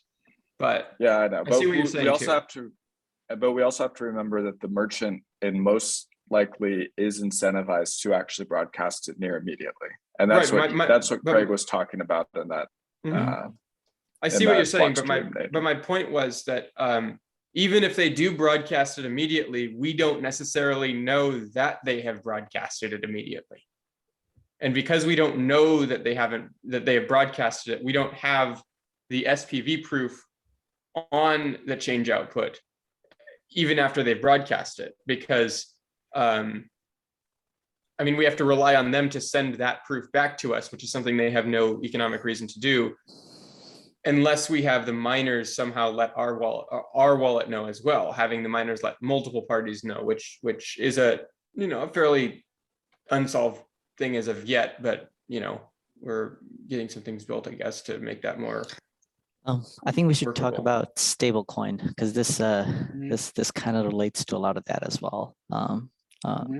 But yeah, I know. I see what you're saying. We also have to remember that the merchant in most likely is incentivized to actually broadcast it near immediately, and that's what Craig was talking about in that. I see what you're saying, but my point was that even if they do broadcast it immediately, we don't necessarily know that they have broadcasted it immediately. And because we don't know that they have broadcasted it, we don't have the SPV proof on the change output, even after they've broadcast it, because I mean, we have to rely on them to send that proof back to us, which is something they have no economic reason to do, unless we have the miners somehow let our wallet know as well, having the miners let multiple parties know, which is a, you know, a fairly unsolved thing as of yet, but you know, we're getting some things built, I guess, to make that more. I think we should workable. talk about stablecoin, because this this kind of relates to a lot of that as well.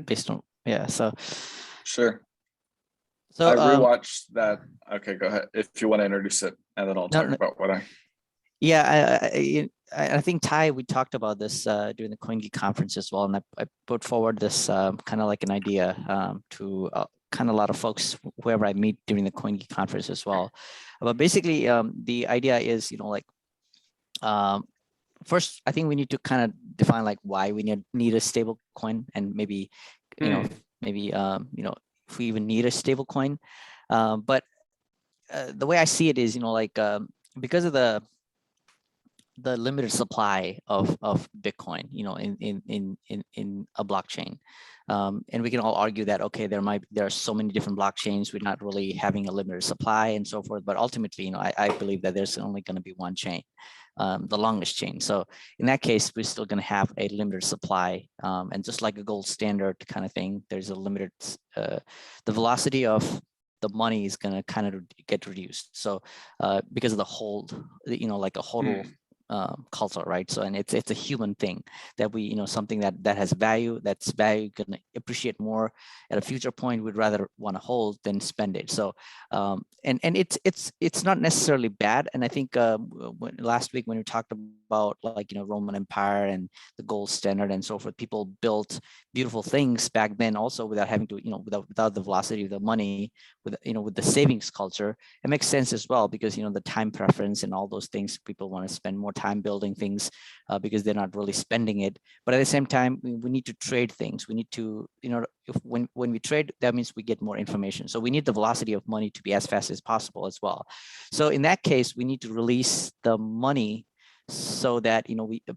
Based on so sure. So I rewatched that. Okay, go ahead if you want to introduce it, and then I'll talk about what I. Yeah, I think Ty, we talked about this during the CoinGeek conference as well, and I put forward this kind of like an idea to kind of a lot of folks, whoever I meet during the CoinGeek conference as well. But basically, the idea is, you know, like first, I think we need to kind of define like why we need a stable coin, and maybe, if we even need a stable coin. But the way I see it is, like because of the limited supply of Bitcoin, in a blockchain. And we can all argue that, okay, there are so many different blockchains, we're not really having a limited supply and so forth. But ultimately, I believe that there's only going to be one chain, the longest chain. So in that case, we're still going to have a limited supply. And just like a gold standard kind of thing, there's a limited, the velocity of the money is going to kind of get reduced. So because of the hold, like a HODL culture, right? So, and it's a human thing that we, something that has value, that's value going to appreciate more at a future point, we'd rather want to hold than spend it. So, and it's not necessarily bad. And I think last week when we talked about like, Roman Empire and the gold standard and so forth, people built beautiful things back then also without having to, without the velocity of the money, with the savings culture. It makes sense as well because, the time preference and all those things, people want to spend more time building things because they're not really spending it. But at the same time, we need to trade things. We need to, when we trade, that means we get more information. So we need the velocity of money to be as fast as possible as well. So in that case, we need to release the money so that,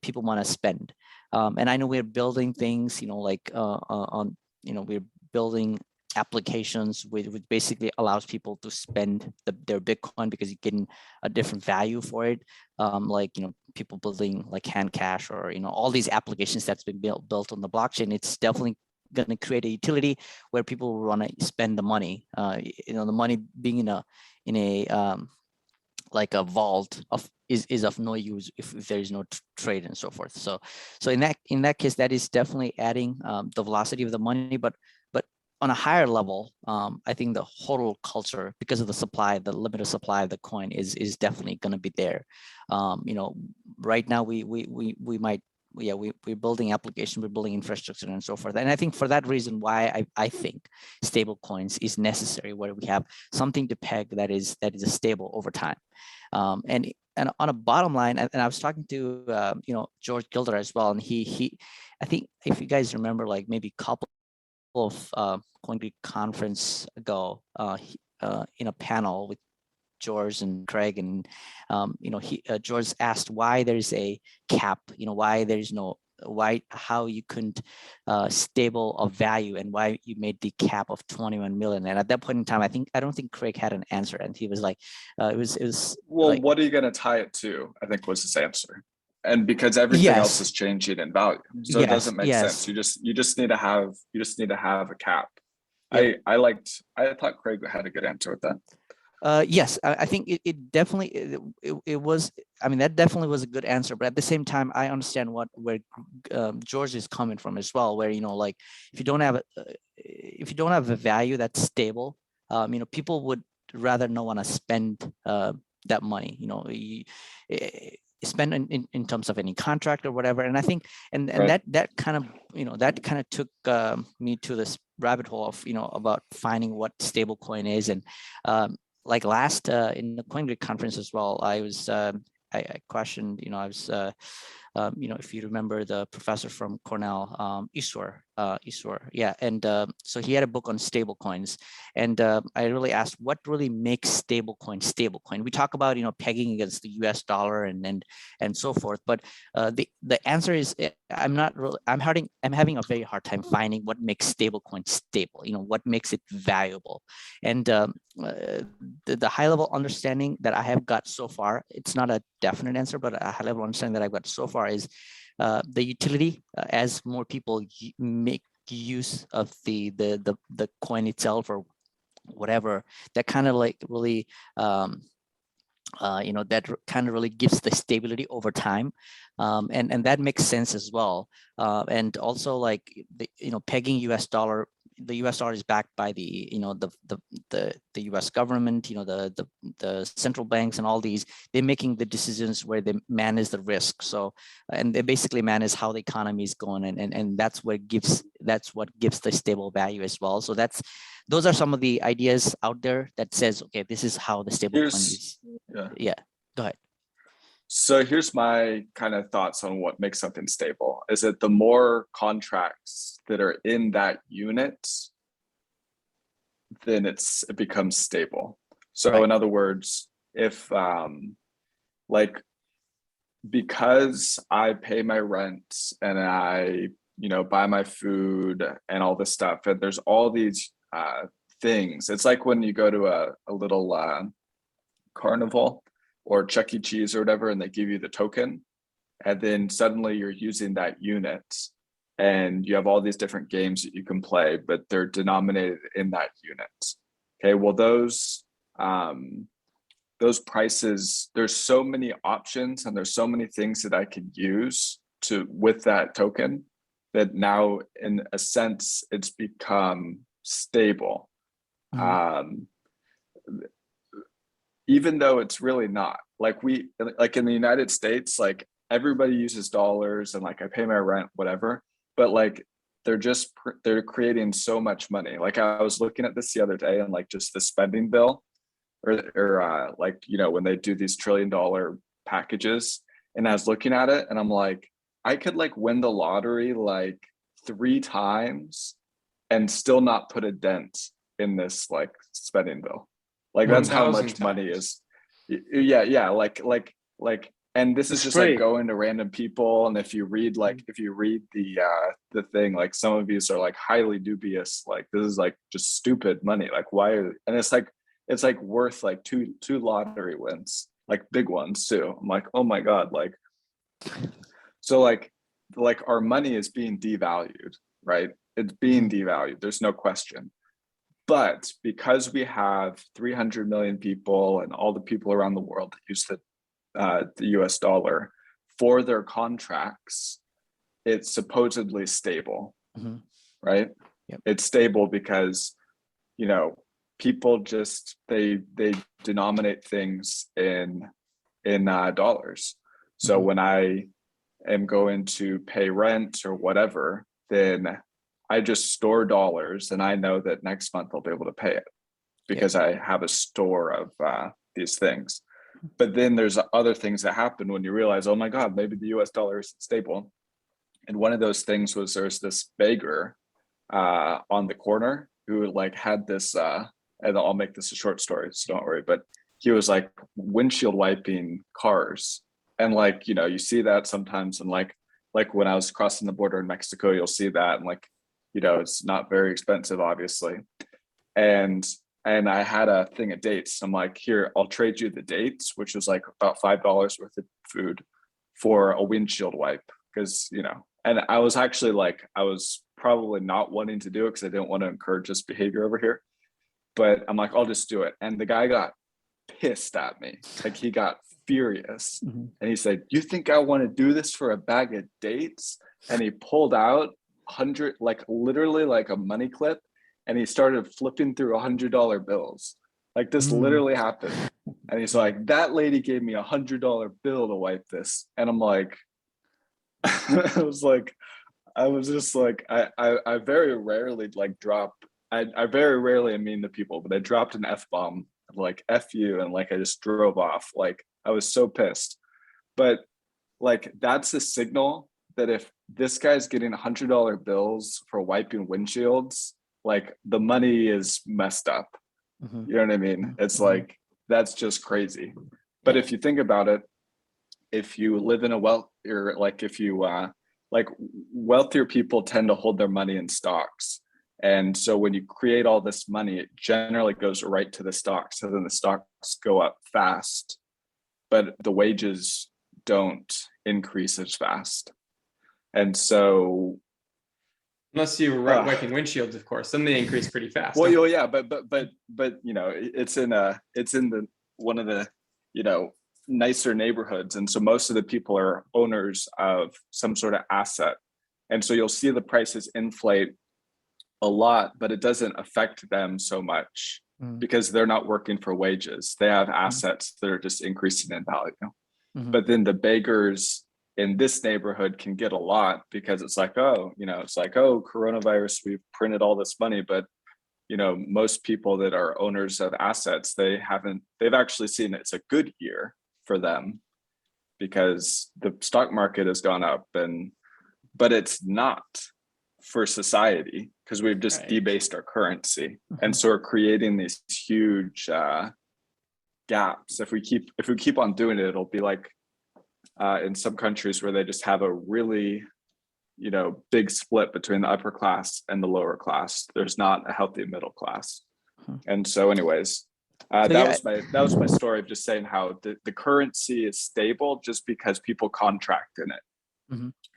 people want to spend. And I know we're building things, like we're building applications which basically allows people to spend their Bitcoin because you're getting a different value for it. Like, people building like hand cash or, all these applications that's been built on the blockchain. It's definitely going to create a utility where people will want to spend the money. The money being in a like a vault is of no use if there is no trade and so forth. So in that case, that is definitely adding the velocity of the money, but on a higher level, I think the HODL culture, because of the supply, the limited supply of the coin is definitely going to be there. Right now we're building application, we're building infrastructure and so forth. And I think for that reason, why I think stable coins is necessary, where we have something to peg that is stable over time. And on a bottom line, and I was talking to George Gilder as well, and he I think if you guys remember, like maybe a couple of CoinGeek conference ago, in a panel with George and Craig, and George asked why there's a cap, why there's no, how you couldn't stable of value, and why you made the cap of 21 million. And at that point in time, I don't think Craig had an answer, and he was like, it was well, like, what are you going to tie it to? I think was his answer. And because everything else is changing in value, so it doesn't make sense. You just need to have a cap. Yep. I thought Craig had a good answer with that. Yes, I think it definitely it was. I mean, that definitely was a good answer. But at the same time, I understand where George is coming from as well. Where like if you don't have a value that's stable, people would rather not want to spend that money. Spend in terms of any contract or whatever. And I think and right. that kind of took me to this rabbit hole of about finding what stable coin is. And like last in the CoinGeek conference as well, I was I questioned, if you remember the professor from Cornell, Iswar, yeah. And so he had a book on stable coins. And I really asked, what really makes stable coin? We talk about, pegging against the US dollar and so forth. But the answer is, I'm having a very hard time finding what makes stable coin stable, what makes it valuable. And the high level understanding that I have got so far, it's not a definite answer, but a high level understanding that I've got so far is the utility as more people make use of the coin itself or whatever, that kind of like really that kind of really gives the stability over time, and that makes sense as well. And also like pegging US dollar. The US dollar is backed by the US government, the central banks and all these. They're making the decisions where they manage the risk. So, and they basically manage how the economy is going, and that's what gives the stable value as well. So those are some of the ideas out there that says, okay, this is how the stable coin is. Yeah. Go ahead. So here's my kind of thoughts on what makes something stable. Is that the more contracts that are in that unit, then it becomes stable. So Right. in other words, if like, because I pay my rent and I, buy my food and all this stuff, and there's all these things. It's like when you go to a little carnival or Chuck E. Cheese or whatever, and they give you the token, and then suddenly you're using that unit, and you have all these different games that you can play, but they're denominated in that unit. Okay, well, those prices, there's so many options and there's so many things that I could use with that token, that now in a sense it's become stable. Even though it's really not. Like in the United States, like everybody uses dollars and like I pay my rent, whatever, but like they're creating so much money. Like I was looking at this the other day, and like just the spending bill, or like, when they do these $1 trillion packages, and I was looking at it and I'm like, I could like win the lottery like 3 times and still not put a dent in this like spending bill. Like that's how much money is. Yeah. Like, and this is just like going to random people. And if you read the thing, like some of these are like highly dubious. Like this is like just stupid money. Like why? And it's like worth like two lottery wins, like big ones too. I'm like, oh my God. Like, so like our money is being devalued, right? It's being devalued. There's no question. But because we have 300 million people and all the people around the world that use the US dollar for their contracts, it's supposedly stable, right? Yep. It's stable because, people just, they denominate things in dollars. So when I am going to pay rent or whatever, then I just store dollars and I know that next month I'll be able to pay it because I have a store of these things. But then there's other things that happen when you realize, oh my God, maybe the US dollar is stable. And one of those things was there's this beggar on the corner who like had this, and I'll make this a short story, so don't worry, but he was like windshield wiping cars. And like, you see that sometimes, and like when I was crossing the border in Mexico, you'll see that, and like, it's not very expensive, obviously. And I had a thing of dates. I'm like, here, I'll trade you the dates, which was like about $5 worth of food for a windshield wipe. Because, and I was actually like, I was probably not wanting to do it because I didn't want to encourage this behavior over here. But I'm like, I'll just do it. And the guy got pissed at me. Like he got furious. And he said, you think I want to do this for a bag of dates? And he pulled out 100, like literally like a money clip, and he started flipping through $100 bills. Like this literally happened. And he's like, that lady gave me $100 bill to wipe this. And I'm like, I was just like, I very rarely like drop, I very rarely am mean to people, but I dropped an F-bomb, like F you, and like I just drove off. Like I was so pissed. But like that's a signal that if this guy's getting $100 bills for wiping windshields, like the money is messed up. You know what I mean? It's like, that's just crazy. But if you think about it, if you live in a wealthier, like if you like wealthier people tend to hold their money in stocks. And so when you create all this money, it generally goes right to the stocks. So then the stocks go up fast, but the wages don't increase as fast. And so, unless you were wiping windshields, of course, then they increase pretty fast. Well, yeah, but it's in one of the nicer neighborhoods, and so most of the people are owners of some sort of asset, and so you'll see the prices inflate a lot, but it doesn't affect them so much because they're not working for wages. They have assets that are just increasing in value. But then the beggars in this neighborhood can get a lot because it's like, coronavirus, we've printed all this money, but most people that are owners of assets, they've actually seen it's a good year for them because the stock market has gone up, but it's not for society because we've just debased our currency. And so we're creating these huge gaps. If we keep on doing it, it'll be like in some countries where they just have a really big split between the upper class and the lower class. There's not a healthy middle class. And so anyways, that was my story of just saying how the currency is stable just because people contract in it.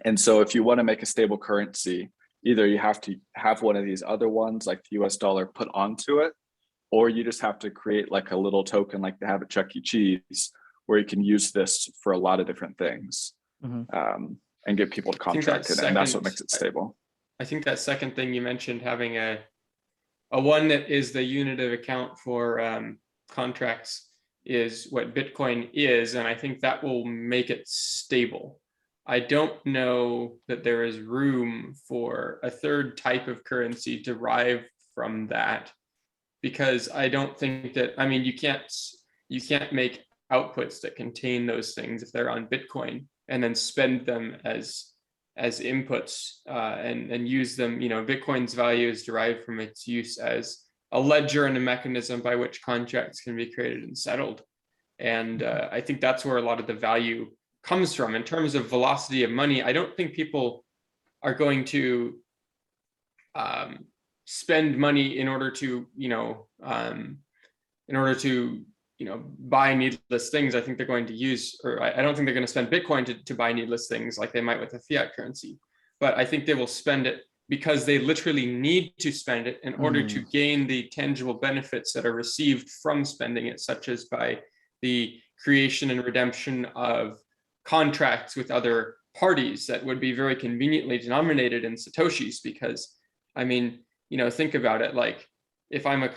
And so if you want to make a stable currency, either you have to have one of these other ones like the US dollar put onto it, or you just have to create like a little token like they have at Chuck E. Cheese, where you can use this for a lot of different things and get people to contract in it. And that's what makes it stable. I think that second thing you mentioned, having a one that is the unit of account for contracts, is what Bitcoin is. And I think that will make it stable. I don't know that there is room for a third type of currency derived from that, because I don't think that, I mean, you can't make outputs that contain those things if they're on Bitcoin and then spend them as inputs and use them. Bitcoin's value is derived from its use as a ledger and a mechanism by which contracts can be created and settled. And I think that's where a lot of the value comes from. In terms of velocity of money, I don't think people are going to spend money in order to buy needless things. I think they're going to use, or I don't think they're going to spend Bitcoin to buy needless things like they might with a fiat currency. But I think they will spend it because they literally need to spend it in order to gain the tangible benefits that are received from spending it, such as by the creation and redemption of contracts with other parties that would be very conveniently denominated in Satoshis. Because, I mean, think about it, like if I'm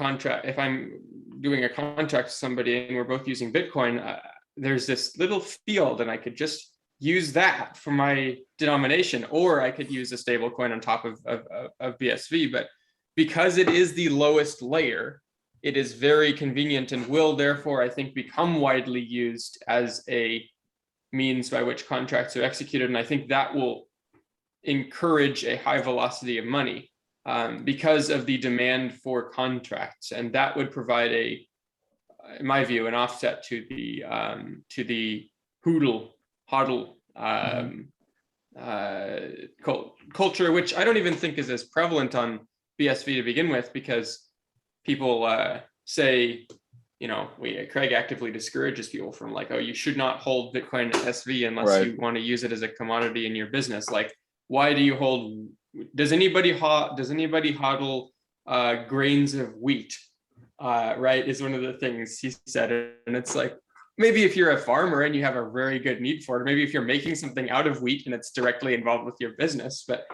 doing a contract with somebody and we're both using Bitcoin, there's this little field and I could just use that for my denomination, or I could use a stable coin on top of BSV. But because it is the lowest layer, it is very convenient and will therefore, I think, become widely used as a means by which contracts are executed. And I think that will encourage a high velocity of money because of the demand for contracts. And that would provide in my view, an offset to the HODL culture, which I don't even think is as prevalent on BSV to begin with, because people say, Craig actively discourages people from like, oh, you should not hold Bitcoin SV unless you want to use it as a commodity in your business. Like, why do you hold? Does anybody HODL grains of wheat? Right, is one of the things he said, and it's like, maybe if you're a farmer and you have a very good need for it, maybe if you're making something out of wheat and it's directly involved with your business. But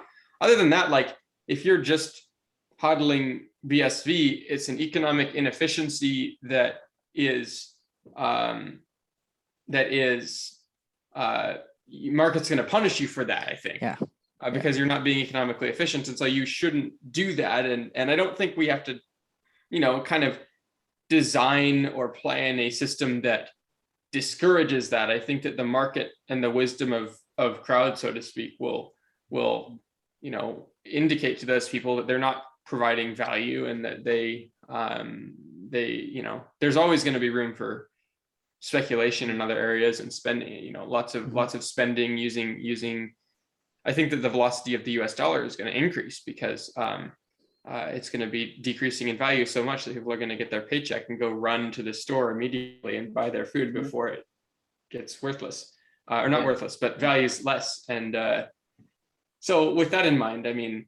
other than that, like if you're just hodling BSV, it's an economic inefficiency that is market's going to punish you for that, I think. Because you're not being economically efficient, and so you shouldn't do that. And I don't think we have to kind of design or plan a system that discourages that. I think that the market and the wisdom of crowd, so to speak, will indicate to those people that they're not providing value, and that they there's always going to be room for speculation in other areas and spending, lots of spending using. I think that the velocity of the US dollar is going to increase because it's going to be decreasing in value so much that people are going to get their paycheck and go run to the store immediately and buy their food before it gets worthless, or not worthless, but values less. And so with that in mind, I mean,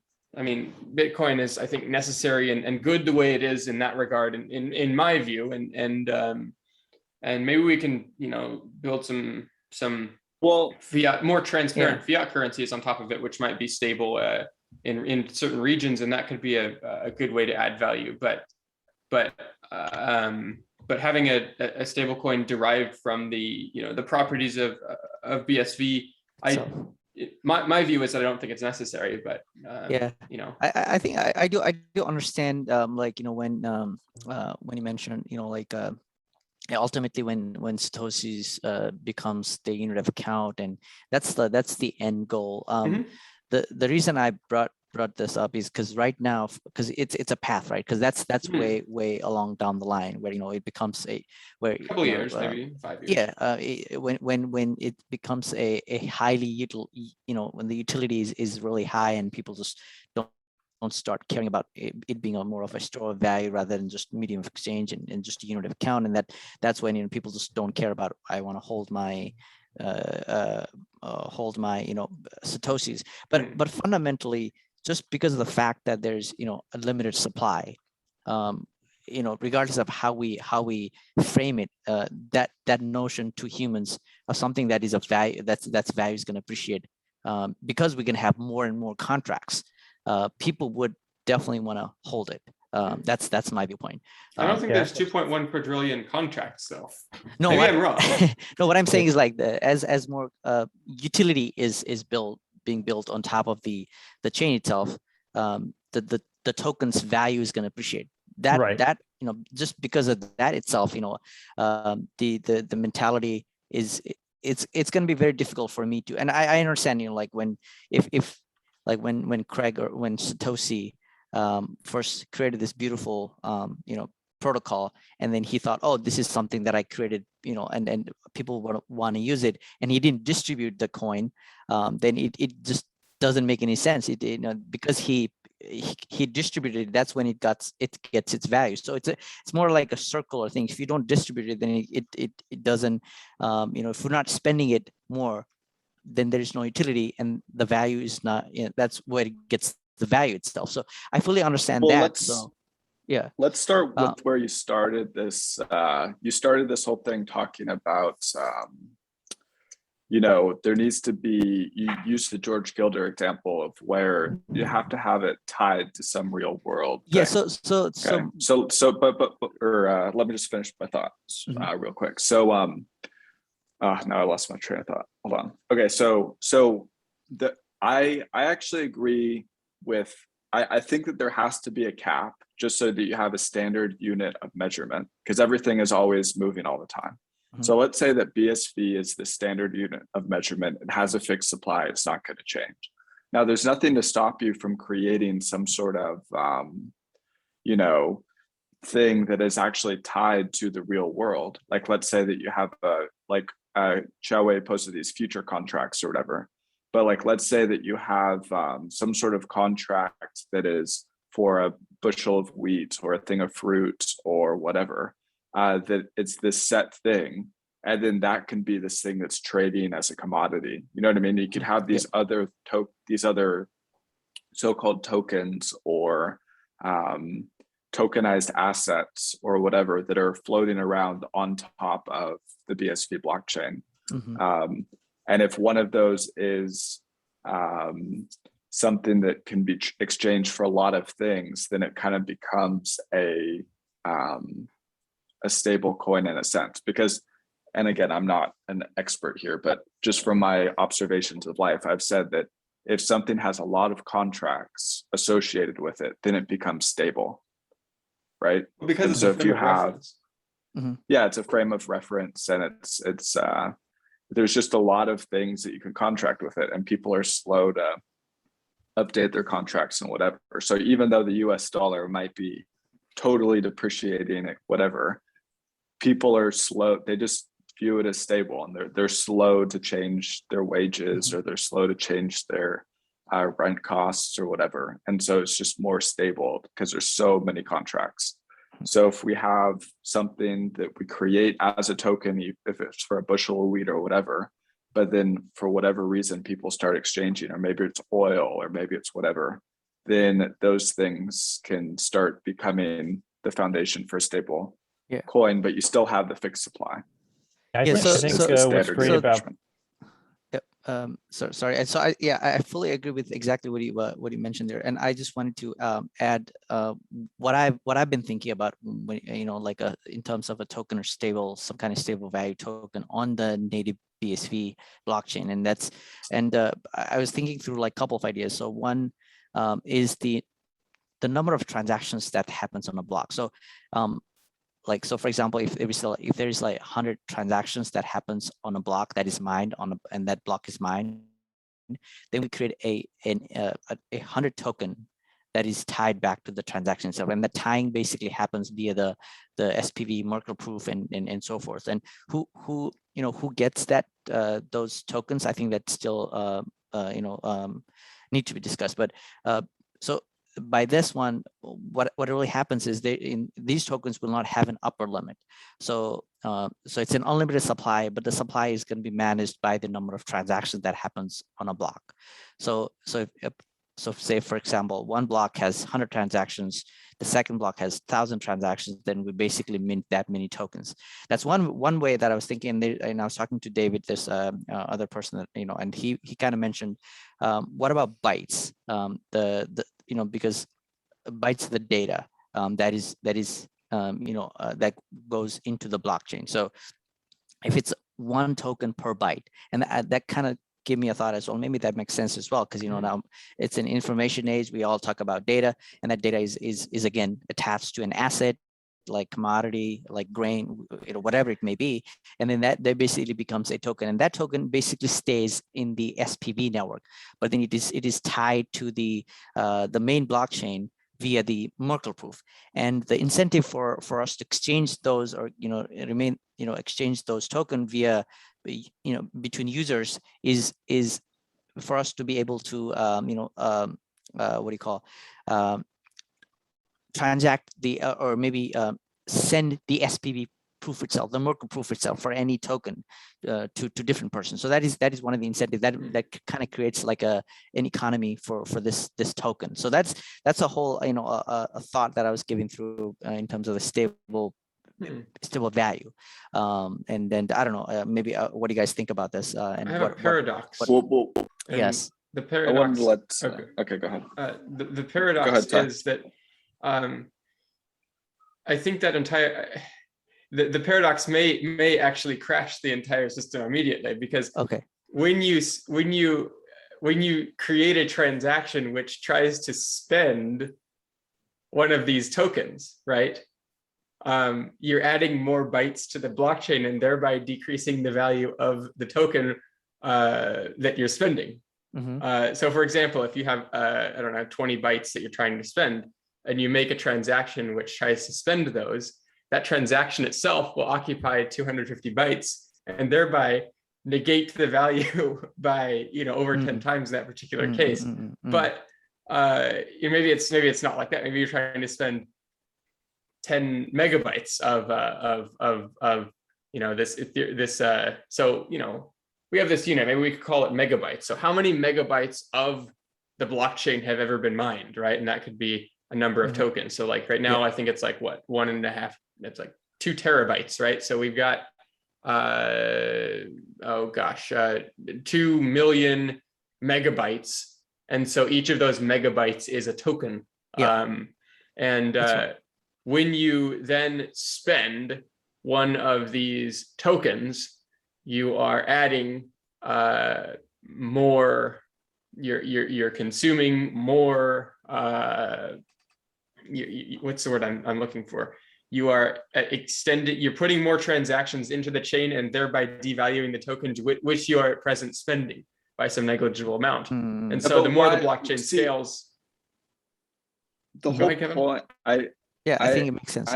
Bitcoin is, I think, necessary and good the way it is in that regard, in my view, and maybe we can, build some fiat, more transparent fiat currencies on top of it, which might be stable in certain regions, and that could be a good way to add value. But having a stable coin derived from the the properties of BSV, my view is that I don't think it's necessary. But I think I do understand, like when you mentioned ultimately when Satoshi's becomes the unit of account, and that's the end goal. The reason I brought this up is because right now, because it's a path, right? Because that's way along down the line where it becomes a couple years, maybe 5 years. Yeah, when it becomes a highly when the utility is really high and people just don't start caring about it being a more of a store of value rather than just medium of exchange and just a unit of account, and that's when people just don't care about, I want to hold my Satoshis, but fundamentally, just because of the fact that there's a limited supply, regardless of how we frame it, that notion to humans of something that is of value, that's value is going to appreciate, because we can have more and more contracts. People would definitely want to hold it. That's my viewpoint. I don't think there's 2.1 quadrillion contracts, though. No, maybe I'm wrong. No, what I'm saying is like as more utility is being built on top of the chain itself, the token's value is going to appreciate. That just because of that itself, the mentality is it's going to be very difficult for me to, and I understand, like when when Craig or when Satoshi first created this beautiful protocol, and then he thought, oh, this is something that I created, and people want to use it, and he didn't distribute the coin, then it just doesn't make any sense. Because he distributed it, that's when it gets its value. So it's more like a circular thing. If you don't distribute it, then it doesn't, if we're not spending it more, then there is no utility, and the value is not, that's where it gets the value itself. So I fully understand that. So yeah, let's start with where you started this. You started this whole thing talking about there needs to be, you used the George Gilder example of where you have to have it tied to some real world thing. Let me just finish my thoughts real quick. So now I lost my train of thought. Hold on. Okay, so I actually agree with, I think that there has to be a cap just so that you have a standard unit of measurement, because everything is always moving all the time. So let's say that BSV is the standard unit of measurement. It has a fixed supply. It's not going to change. Now, there's nothing to stop you from creating some sort of, thing that is actually tied to the real world. Like, let's say that you have Xiaowei posted these future contracts or whatever. But like, let's say that you have some sort of contract that is for a bushel of wheat or a thing of fruit or whatever, that it's this set thing. And then that can be this thing that's trading as a commodity. You know what I mean? You could have these other so-called tokens or tokenized assets or whatever that are floating around on top of the BSV blockchain. And if one of those is something that can be exchanged for a lot of things, then it kind of becomes a stable coin in a sense. Because, and again, I'm not an expert here, but just from my observations of life, I've said that if something has a lot of contracts associated with it, then it becomes stable, right? Well, because and so if you have, it's a frame of reference, and it's there's just a lot of things that you can contract with it, and people are slow to update their contracts and whatever. So even though the US dollar might be totally depreciating, whatever, people are slow. They just view it as stable, and they're slow to change their wages, or they're slow to change their rent costs or whatever. And so it's just more stable because there's so many contracts. So if we have something that we create as a token, if it's for a bushel of wheat or whatever, but then for whatever reason people start exchanging, or maybe it's oil, or maybe it's whatever, then those things can start becoming the foundation for a stable coin, but you still have the fixed supply. I think what's great about sorry. And so I fully agree with exactly what you mentioned there. And I just wanted to add what I've been thinking about when, in terms of a token or some kind of stable value token on the native BSV blockchain. And I was thinking through like a couple of ideas. So one is the number of transactions that happens on a block. So like, so for example, if there is like 100 transactions that happens on a block that is mined and that block is mined, then we create a 100 token that is tied back to the transaction itself, and the tying basically happens via the SPV Merkle proof and so forth. And who gets that those tokens, I think that's still need to be discussed. But so by this one, what really happens is these tokens will not have an upper limit. So so it's an unlimited supply, but the supply is going to be managed by the number of transactions that happens on a block. So say, for example, one block has 100 transactions, the second block has 1,000 transactions, then we basically mint that many tokens. That's one way that I was thinking, and I was talking to David, this other person that, and he kind of mentioned, what about bytes? Because bytes of the data that goes into the blockchain. So if it's 1 token per byte, and that kind of gave me a thought as well, maybe that makes sense as well, because now it's an information age, we all talk about data, and that data is again attached to an asset like commodity, like grain, whatever it may be, and then that basically becomes a token, and that token basically stays in the SPV network, but then it is tied to the main blockchain via the Merkle proof. And the incentive for us to exchange those, or exchange those tokens via between users is for us to be able to transact or maybe send the SPV proof itself, the Merkle proof itself, for any token to different persons. So that is one of the incentives that kind of creates like an economy for this token. So that's a whole a thought that I was giving through in terms of a stable value. And then I don't know, maybe what do you guys think about this? And I have a paradox. Yes. The paradox. Okay, go ahead. The paradox is that I think that the paradox may actually crash the entire system immediately, because when you create a transaction which tries to spend one of these tokens, right? You're adding more bytes to the blockchain and thereby decreasing the value of the token that you're spending. So for example, if you have, 20 bytes that you're trying to spend, and you make a transaction which tries to spend those, that transaction itself will occupy 250 bytes and thereby negate the value by over 10 times in that particular case. But maybe it's not like that. Maybe you're trying to spend 10 megabytes of this. So we have this unit. Maybe we could call it megabytes. So how many megabytes of the blockchain have ever been mined, right? And that could be a number of tokens. So like right now, I think it's like 1.5. It's like 2 terabytes, right? So we've got 2 million megabytes, and so each of those megabytes is a token. When you then spend one of these tokens, you are adding more. You're consuming more. What's the word I'm looking for? You are you're putting more transactions into the chain and thereby devaluing the token to which you are at present spending by some negligible amount. And so the more the blockchain scales. The whole point, I think it makes sense.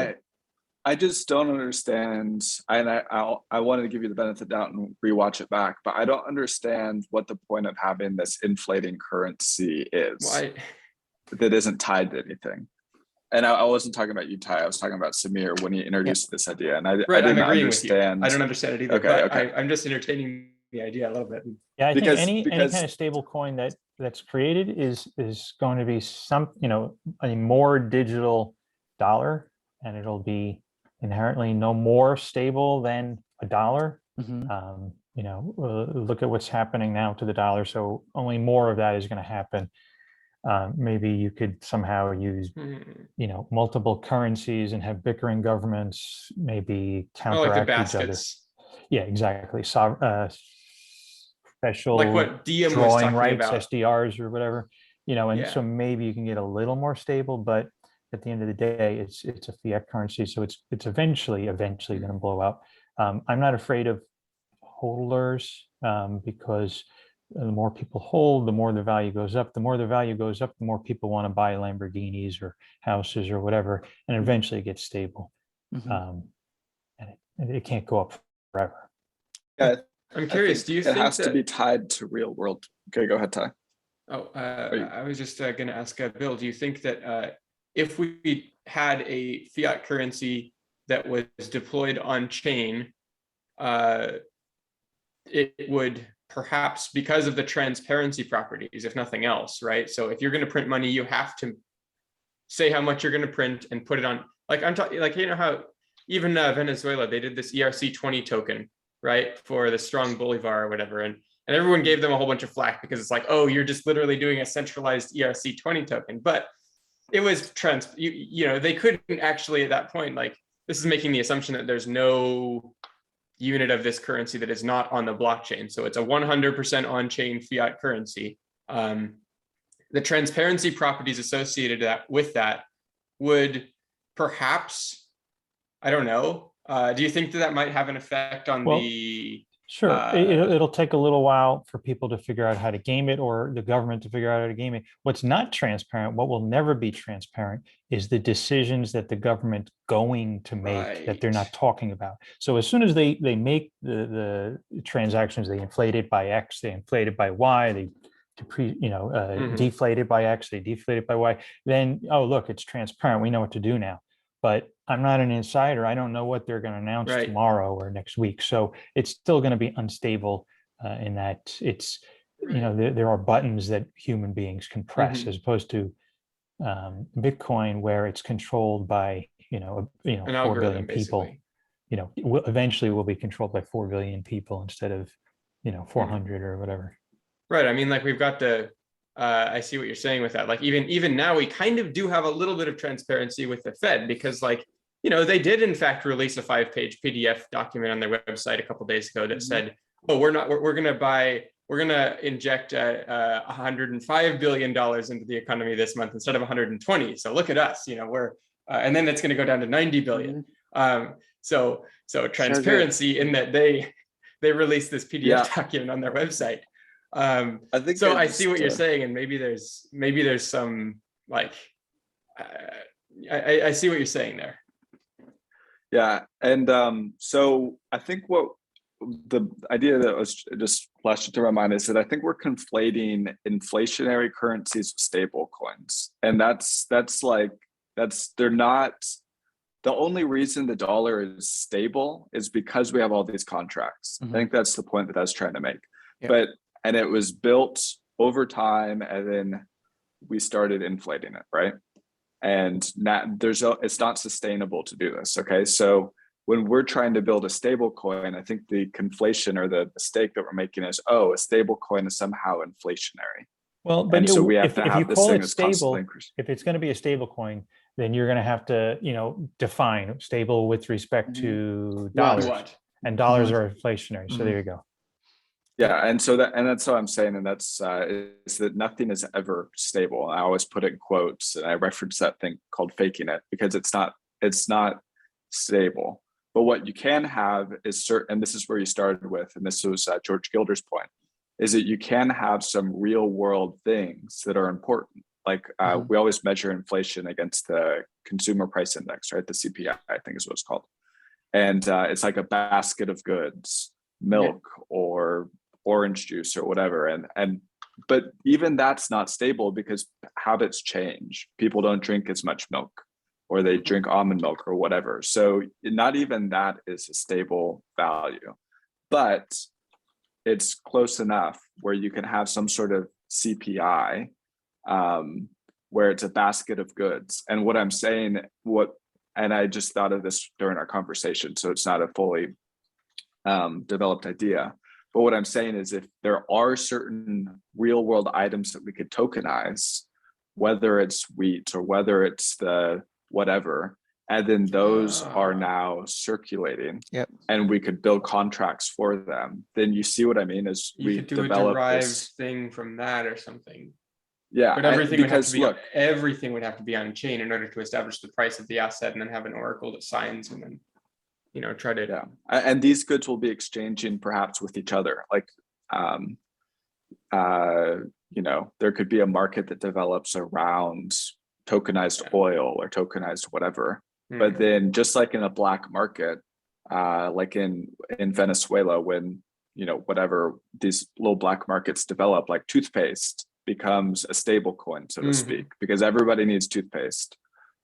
I just don't understand, and I wanted to give you the benefit of the doubt and rewatch it back, but I don't understand what the point of having this inflating currency is. Why? That isn't tied to anything. And I wasn't talking about you, Ty. I was talking about Samir when he introduced this idea, and I didn't understand. I don't understand it either. Okay. I'm just entertaining the idea a little bit. Yeah, I think any kind of stable coin that's created is going to be a more digital dollar, and it'll be inherently no more stable than a dollar. Look at what's happening now to the dollar. So only more of that is going to happen. Maybe you could somehow use, multiple currencies and have bickering governments maybe counteract each other. Yeah, exactly. Special like what Diem drawing rights, about. SDRs or whatever, so maybe you can get a little more stable, but at the end of the day, it's a fiat currency, so it's eventually going to blow up. I'm not afraid of hodlers because the more people hold, the more the value goes up. The more the value goes up, the more people want to buy Lamborghinis or houses or whatever, and eventually it gets stable. And it can't go up forever. Yeah, I'm curious. Do you think it has that... to be tied to real world? Okay, go ahead, Ty. Oh, I was just going to ask Bill. Do you think that if we had a fiat currency that was deployed on chain, it would perhaps, because of the transparency properties, if nothing else, right? So if you're going to print money, you have to say how much you're going to print and put it on. Like I'm talking, like, you know how even Venezuela, they did this ERC20 token, right, for the strong bolivar or whatever, and everyone gave them a whole bunch of flack because it's like, oh, you're just literally doing a centralized ERC20 token. But it was you know, they couldn't actually at that point, like, this is making the assumption that there's no unit of this currency that is not on the blockchain. So it's a 100% on-chain fiat currency. The transparency properties associated with that would perhaps, I don't know, do you think that might have an effect on the... Sure, it'll take a little while for people to figure out how to game it, or the government to figure out how to game it. What's not transparent, what will never be transparent, is the decisions that the government's going to make that they're not talking about. So as soon as they make the transactions, they inflate it by X, they inflate it by Y, they deflate it by X, they deflate it by Y, then, oh, look, it's transparent, we know what to do now. But I'm not an insider. I don't know what they're going to announce tomorrow or next week. So it's still going to be unstable in that it's, you know, there are buttons that human beings can press, as opposed to Bitcoin, where it's controlled by, 4 billion people. Basically. You know, eventually will be controlled by 4 billion people instead of, 400 or whatever. Right. I mean, like, we've got the, I see what you're saying with that. Like, even now, we kind of do have a little bit of transparency with the Fed, because, like, you know, they did in fact release a 5-page PDF document on their website a couple of days ago that said, oh, we're going to inject $105 billion into the economy this month instead of 120. So look at us, you know, we're, and then it's going to go down to 90 billion. So transparency in that they released this PDF document on their website. I think so. I see what you're saying, and maybe there's some, like, I see what you're saying there. Yeah, and so I think what the idea that was just flashed into my mind is that I think we're conflating inflationary currencies with stable coins, and they're not. The only reason the dollar is stable is because we have all these contracts. I think that's the point that I was trying to make. Yep. And it was built over time, and then we started inflating it, right? And it's not sustainable to do this. Okay, so when we're trying to build a stable coin, I think the conflation or the mistake that we're making is, a stable coin is somehow inflationary. Well, but so we have to have this thing that's stable, constantly increasing. If it's going to be a stable coin, then you're going to have to, define stable with respect to dollars. And dollars are inflationary. So there you go. Yeah, and that's what I'm saying, and that's is that nothing is ever stable. I always put it in quotes, and I reference that thing called faking it, because it's not stable. But what you can have is certain, and this is where you started with, and this was George Gilder's point, is that you can have some real world things that are important. Like we always measure inflation against the consumer price index, right? The CPI, I think is what it's called, and it's like a basket of goods, milk or orange juice or whatever, but even that's not stable, because habits change. People don't drink as much milk, or they drink almond milk or whatever. So not even that is a stable value, but it's close enough where you can have some sort of CPI where it's a basket of goods. And what I'm saying, and I just thought of this during our conversation, so it's not a fully developed idea. But what I'm saying is, if there are certain real world items that we could tokenize, whether it's wheat or whether it's the whatever, and then those are now circulating, and we could build contracts for them, then you see what I mean? Is you could do a derived thing from that or something. Yeah, but everything because everything would have to be on chain in order to establish the price of the asset, and then have an oracle that signs, and then try to. Yeah, and these goods will be exchanging perhaps with each other. Like, there could be a market that develops around tokenized oil or tokenized whatever. But then, just like in a black market, like in Venezuela, when whatever these little black markets develop, like toothpaste becomes a stable coin, so to speak, because everybody needs toothpaste.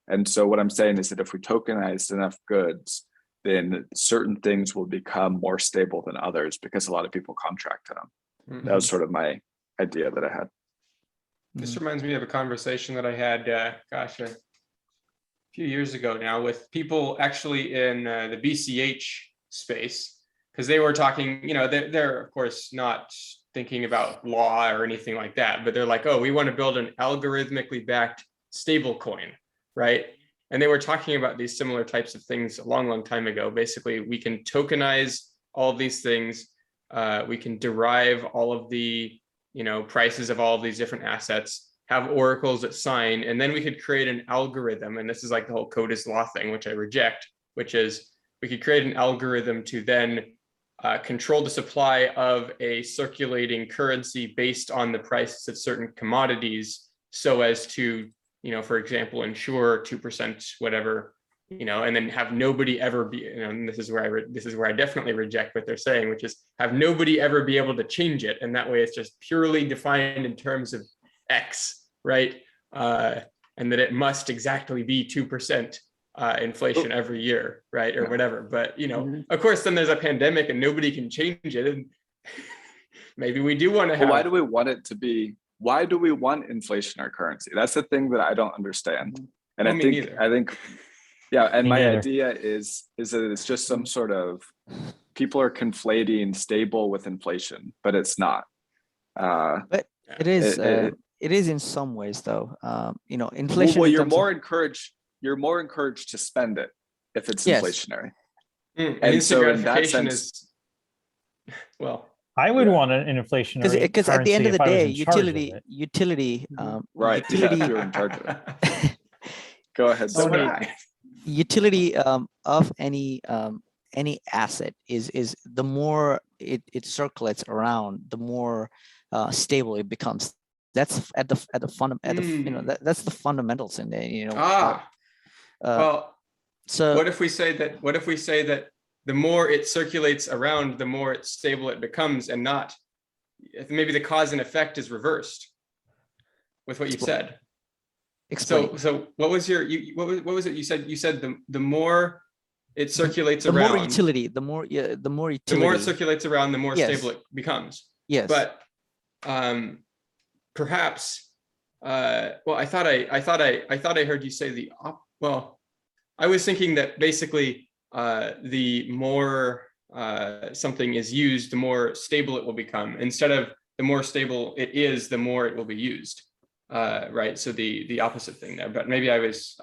And so what I'm saying is that if we tokenize enough goods, then certain things will become more stable than others because a lot of people contract to them. That was sort of my idea that I had. This reminds me of a conversation that I had, a few years ago now, with people actually in the BCH space, because they were talking, they're of course not thinking about law or anything like that, but they're like, oh, we want to build an algorithmically backed stable coin, right? And they were talking about these similar types of things a long time ago. Basically, we can tokenize all of these things. We can derive all of the, prices of all of these different assets, have oracles that sign, and then we could create an algorithm. And this is like the whole code is law thing, which I reject, which is we could create an algorithm to then control the supply of a circulating currency based on the prices of certain commodities, so as to, for example, ensure 2% whatever, and then have nobody ever be, and this is where I definitely reject what they're saying, which is have nobody ever be able to change it, and that way it's just purely defined in terms of X, right? And that it must exactly be 2%. Inflation every year, right, or whatever. But of course, then there's a pandemic and nobody can change it, and maybe we do want to have. Why do we want it to be? Why do we want inflationary currency? That's the thing that I don't understand. And I think, yeah. And my idea is that it's just some sort of, people are conflating stable with inflation, but it's not. But it is. It is in some ways, though. Inflation. Well, you're more encouraged to spend it if it's inflationary. And so in that sense, is, I would want an inflationary because at the end of the day, utility, right? Utility, you're in charge of it. Go ahead. Utility of any asset is the more it circulates around, the more stable it becomes. That's at the that's the fundamentals in there. So what if we say that the more it circulates around, the more it's stable it becomes, and not maybe the cause and effect is reversed with what you said. Explain. So what was what was it you said? You said the more it circulates around, the more utility. The more it circulates around, the more stable it becomes. Yes. But perhaps I thought I heard you say I was thinking that basically the more something is used, the more stable it will become, instead of the more stable it is, the more it will be used. Right. So the opposite thing there, but maybe This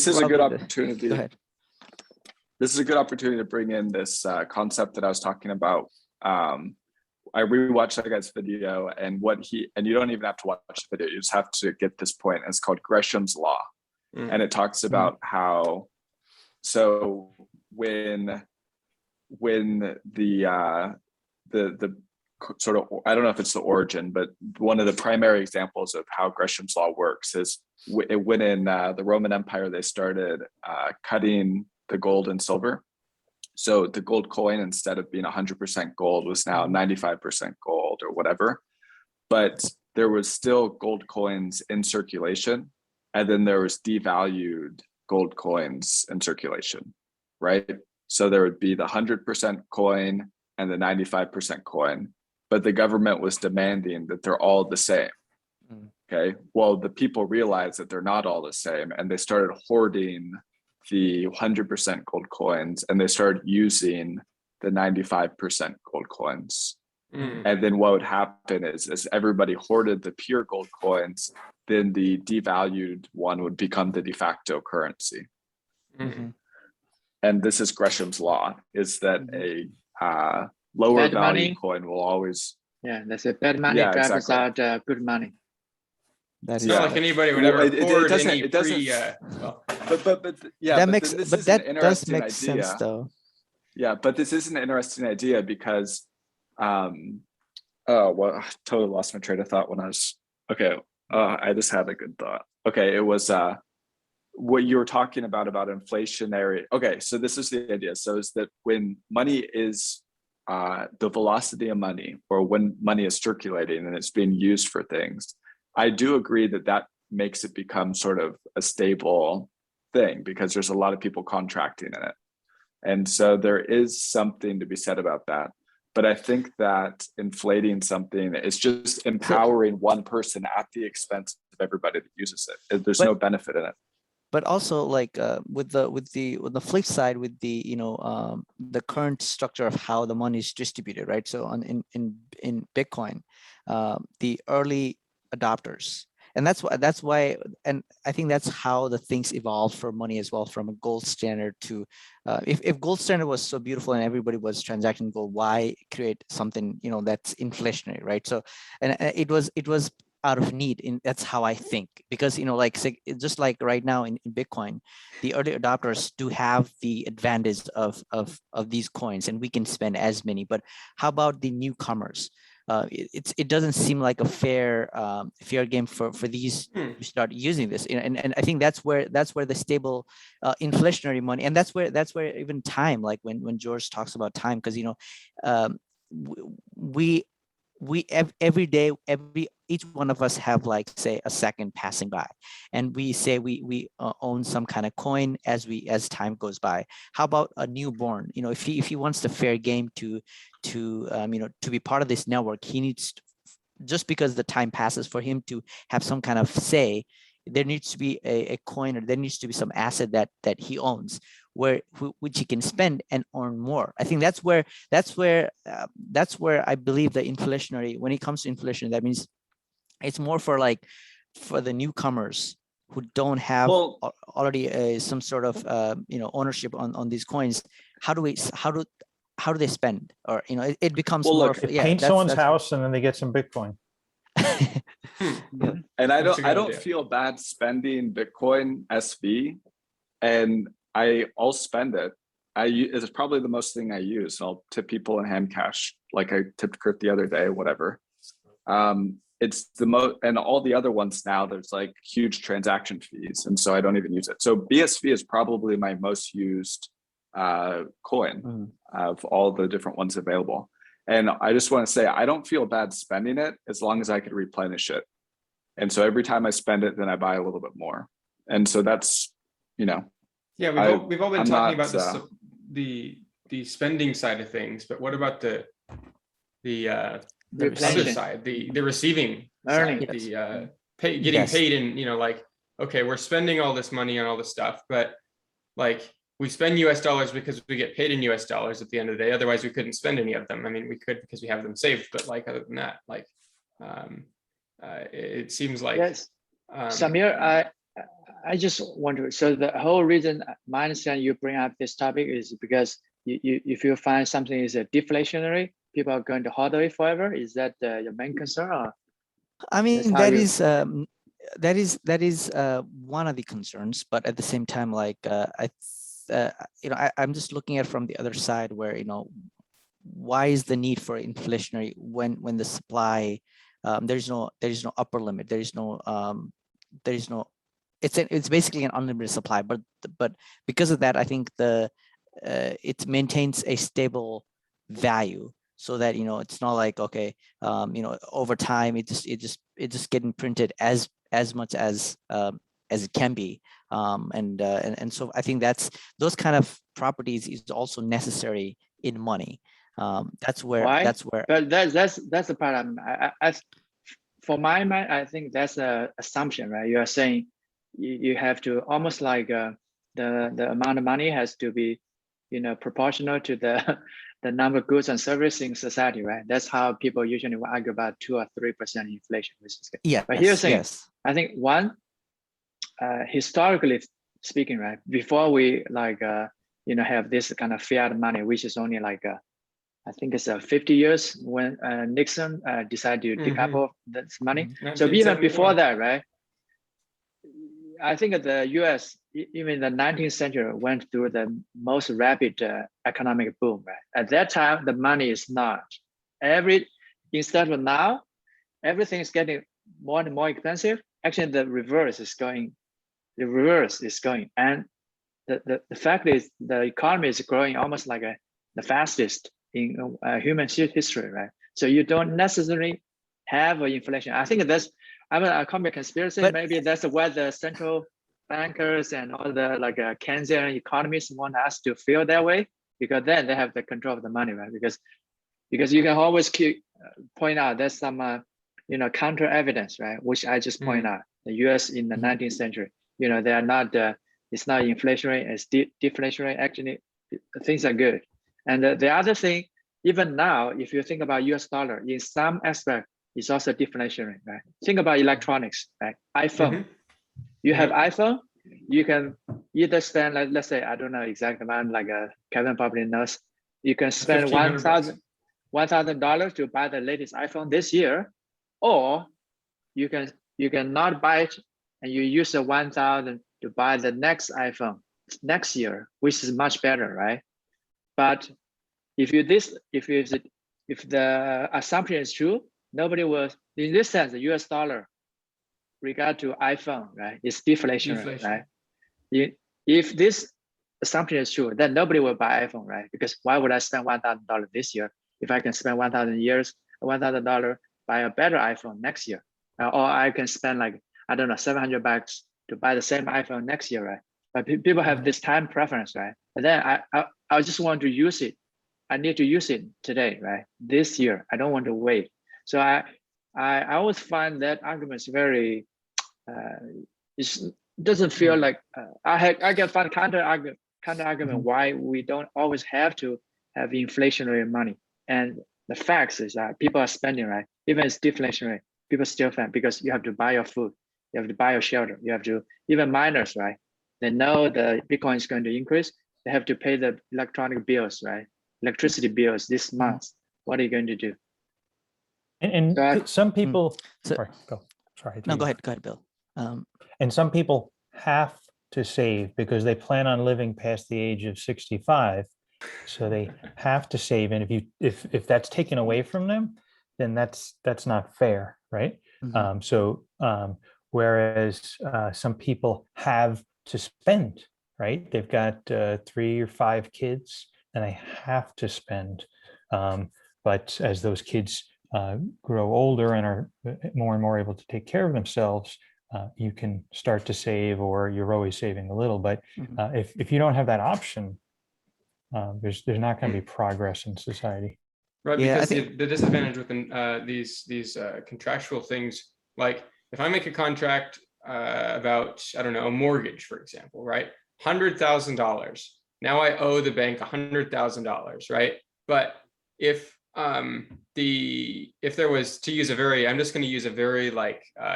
is a good opportunity. Go ahead. This is a good opportunity to bring in this concept that I was talking about. I rewatched that guy's video, and you don't even have to watch the video, you just have to get this point. It's called Gresham's Law. And it talks about how, so when the sort of, I don't know if it's the origin, but one of the primary examples of how Gresham's Law works is when in the Roman Empire, they started cutting the gold and silver. So the gold coin, instead of being 100% gold, was now 95% gold or whatever. But there was still gold coins in circulation. And then there was devalued gold coins in circulation, right? So there would be the 100% coin and the 95% coin, but the government was demanding that they're all the same. Okay, well, the people realized that they're not all the same, and they started hoarding the 100% gold coins, and they started using the 95% gold coins. And then what would happen is, as everybody hoarded the pure gold coins, then the devalued one would become the de facto currency. And this is Gresham's Law, is that a lower value coin will always Yeah, that's a bad money drives out good money. It's not like anybody would ever afford any free. That does make sense though. Yeah, but this is an interesting idea because, I totally lost my train of thought when I was I just had a good thought. Okay, it was what you were talking about inflationary. Okay, so this is the idea. So is that when money is the velocity of money, or when money is circulating and it's being used for things, I do agree that makes it become sort of a stable thing because there's a lot of people contracting in it. And so there is something to be said about that. But I think that inflating something is just empowering one person at the expense of everybody that uses it. There's no benefit in it. But also, like with the flip side, with the the current structure of how the money is distributed, right? So in Bitcoin, the early adopters, and that's why, and I think that's how the things evolved for money as well, from a gold standard to if gold standard was so beautiful and everybody was transacting gold, why create something that's inflationary, right? So and it was out of need. That's how I think, because like just like right now in Bitcoin, the early adopters do have the advantage of these coins, and we can spend as many. But how about the newcomers? It doesn't seem like a fair game for these to start using this, and I think that's where the stable inflationary money, and that's where even time, like when George talks about time, because we every day, each one of us have, like, say, a second passing by, and we say we own some kind of coin as time goes by. How about a newborn? If he wants the fair game to be part of this network, he needs just because the time passes, for him to have some kind of say, there needs to be a coin, or there needs to be some asset that he owns, which he can spend and earn more. I think that's where I believe the inflationary, when it comes to inflation, that means it's more for the newcomers who don't have already some sort of ownership on these coins. How do they spend? Or it becomes more paint someone's house and then they get some Bitcoin. And I don't feel bad spending Bitcoin SV, and I'll spend it. It's probably the most thing I use. I'll tip people in hand cash, like I tipped Kurt the other day, whatever. It's the most, and all the other ones now, there's like huge transaction fees, and so I don't even use it. So BSV is probably my most used coin of all the different ones available. And I just want to say, I don't feel bad spending it as long as I could replenish it. And so every time I spend it, then I buy a little bit more. And so that's, Yeah, we've all been talking about the spending side of things, but what about the other side, the receiving side, getting paid in, like, okay, we're spending all this money on all this stuff, but like, we spend US dollars because we get paid in US dollars at the end of the day. Otherwise, we couldn't spend any of them. I mean, we could because we have them saved, but like, other than that, like, it seems like. Yes, Samir, I just wonder. So the whole reason, my understanding, you bring up this topic is because if you find something is deflationary, people are going to HODL it forever. Is that your main concern? Or I mean, that is one of the concerns, but at the same time, like I'm just looking at it from the other side, where why is the need for inflationary when the supply, there's no upper limit, there's no it's basically an unlimited supply, but because of that, I think it maintains a stable value, so that it's not like, okay, over time it just getting printed as much as it can be, and so I think those kind of properties is also necessary in money. That's where. But that's the part. For my mind, I think that's an assumption, right? You are saying you have to almost like the amount of money has to be, proportional to the number of goods and services in society, right? That's how people usually will argue about 2 or 3% inflation. Yeah. But here's the thing. I think one, historically speaking, right, before we have this kind of fiat money, which is only like I think it's 50 years when Nixon decided to decouple this money. So even before that, right? I think the US, even in the 19th century, went through the most rapid economic boom, right? At that time, the money is not. Instead of now, everything is getting more and more expensive. Actually, the reverse is going. And the fact is the economy is growing almost like the fastest in human history, right? So you don't necessarily have inflation. I think that's, I'm a common conspiracy. But maybe that's why the central bankers and all the Keynesian economists want us to feel that way, because then they have the control of the money, right? Because you can always point out there's some counter evidence, right? Which I just point out. The US in the 19th century, they are not, it's not inflationary, it's deflationary. Actually, things are good. And the other thing, even now, if you think about US dollar, in some aspect, it's also deflationary, right? Think about electronics, right? iPhone. You have iPhone, you can either spend, let's say, I don't know exact amount, Kevin probably knows, you can spend $1,000 to buy the latest iPhone this year, or you can not buy it and you use the 1,000 to buy the next iPhone next year, which is much better, right? But if the assumption is true, nobody will, in this sense, the US dollar regard to iPhone, right, is deflationary, right? If this assumption is true, then nobody will buy iPhone, right? Because why would I spend $1,000 this year if I can spend $1,000 buy a better iPhone next year? Or I can spend I don't know, $700 to buy the same iPhone next year, right? But people have this time preference, right? And then I just want to use it. I need to use it today, right? This year, I don't want to wait. So I always find that argument is very, it doesn't feel like, I can find counter argument why we don't always have to have inflationary money. And the facts is that people are spending, right? Even it's deflationary, people still spend because you have to buy your food, you have to buy your shelter, you have to, even miners, right? They know the Bitcoin is going to increase. They have to pay the electronic bills, right? Electricity bills this month. What are you going to do? And some people, sorry, go. Sorry. No, go ahead, Bill. And some people have to save because they plan on living past the age of 65. So they have to save. And if that's taken away from them, then that's not fair, right? Whereas some people have to spend, right? They've got 3 or 5 kids and they have to spend. But as those kids grow older and are more and more able to take care of themselves, you can start to save, or you're always saving a little. But if you don't have that option, there's not going to be progress in society. Right, because the disadvantage with these contractual things, like if I make a contract about, I don't know, a mortgage, for example, right? $100,000. Now I owe the bank $100,000, right? But if there was, to use I'm just going to use a very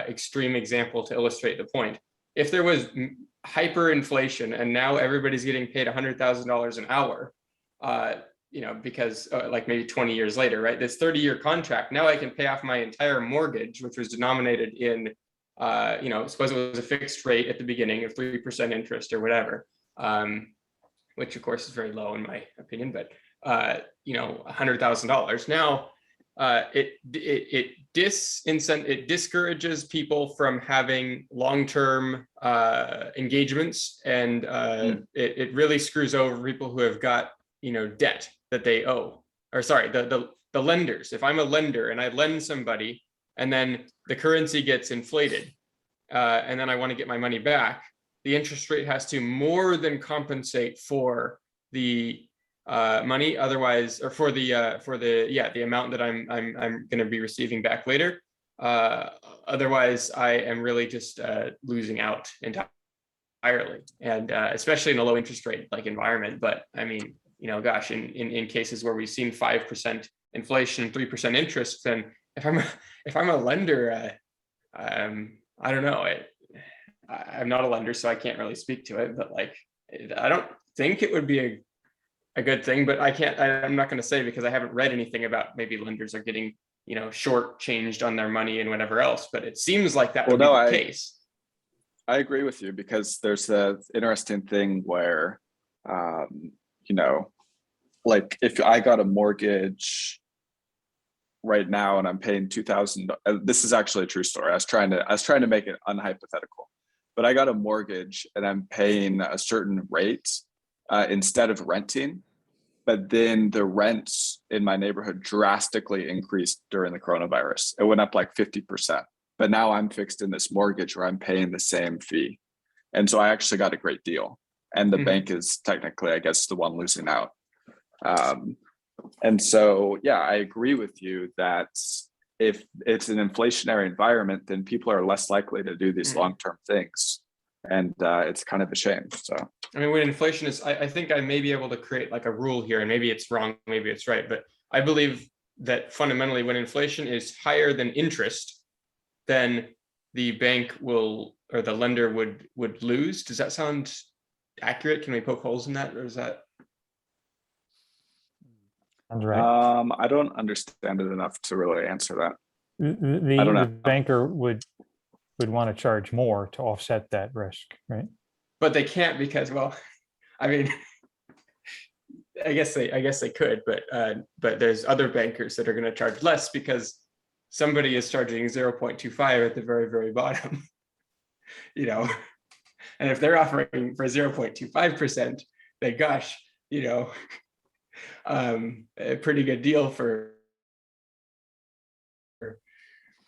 extreme example to illustrate the point. If there was hyperinflation and now everybody's getting paid $100,000 an hour, because maybe 20 years later, right? This 30-year contract, now I can pay off my entire mortgage, which was denominated in, suppose it was a fixed rate at the beginning of 3% interest or whatever, which of course is very low in my opinion, but $100,000. Now, it discourages people from having long-term engagements, and it really screws over people who have got debt that they owe, or sorry, the lenders. If I'm a lender and I lend somebody and then the currency gets inflated and then I want to get my money back, the interest rate has to more than compensate for the money, otherwise, or for the amount that I'm going to be receiving back later. Otherwise, I am really just losing out entirely, and especially in a low interest rate environment. But I mean, gosh, in cases where we've seen 5% inflation, 3% interest, then if I'm a lender, I don't know. I'm not a lender, so I can't really speak to it. But I don't think it would be a good thing, but I'm not going to say because I haven't read anything about maybe lenders are getting, short changed on their money and whatever else, but it seems like that would be the case. I agree with you because there's an interesting thing where, like if I got a mortgage right now and I'm paying $2,000, this is actually a true story. I was trying to make it unhypothetical, but I got a mortgage and I'm paying a certain rate instead of renting, but then the rents in my neighborhood drastically increased during the coronavirus. It went up like 50%, but now I'm fixed in this mortgage where I'm paying the same fee. And so I actually got a great deal. And the bank is technically, I guess, the one losing out. And so, yeah, I agree with you that if it's an inflationary environment, then people are less likely to do these long-term things. And it's kind of a shame. So, I mean, when inflation is, I think I may be able to create like a rule here, and maybe it's wrong, maybe it's right, but I believe that fundamentally when inflation is higher than interest, then the bank will, or the lender would lose. Does that sound accurate? Can we poke holes in that, or is that? Right. I don't understand it enough to really answer that. The banker would want to charge more to offset that risk, right? But they can't because, well, I mean, I guess they could, but there's other bankers that are going to charge less because somebody is charging 0.25 at the very, very bottom, and if they're offering for 0.25%, then gosh, a pretty good deal for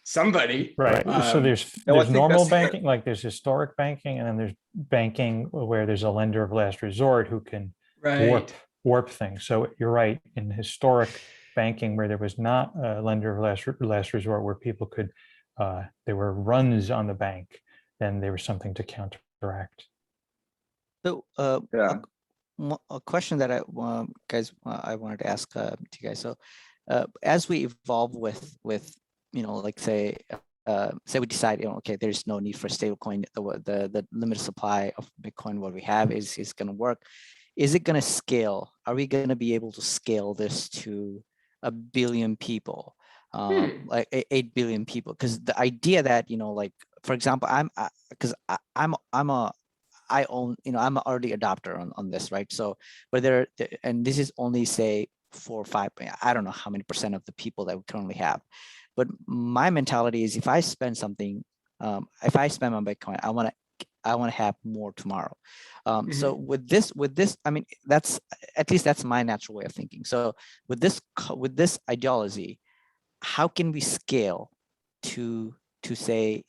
somebody. Right. So there's normal banking, like there's historic banking, and then there's banking where there's a lender of last resort who can warp things. So you're right, in historic banking where there was not a lender of last resort, where people could, there were runs on the bank, then there was something to counteract. So a question that I wanted to ask to you guys. So as we evolve with like say we decide, okay, there's no need for stablecoin, the limited supply of Bitcoin what we have is going to work. Is it going to scale? Are we going to be able to scale this to 1 billion people, like 8 billion people? Because the idea that, like, for example, I'm an early adopter on this, right? So, but and this is only say 4 or 5, I don't know how many % of the people that we currently have. But my mentality is if I spend something, if I spend my Bitcoin, I want to have more tomorrow. So with this, I mean, that's my natural way of thinking. So with this ideology, how can we scale to say,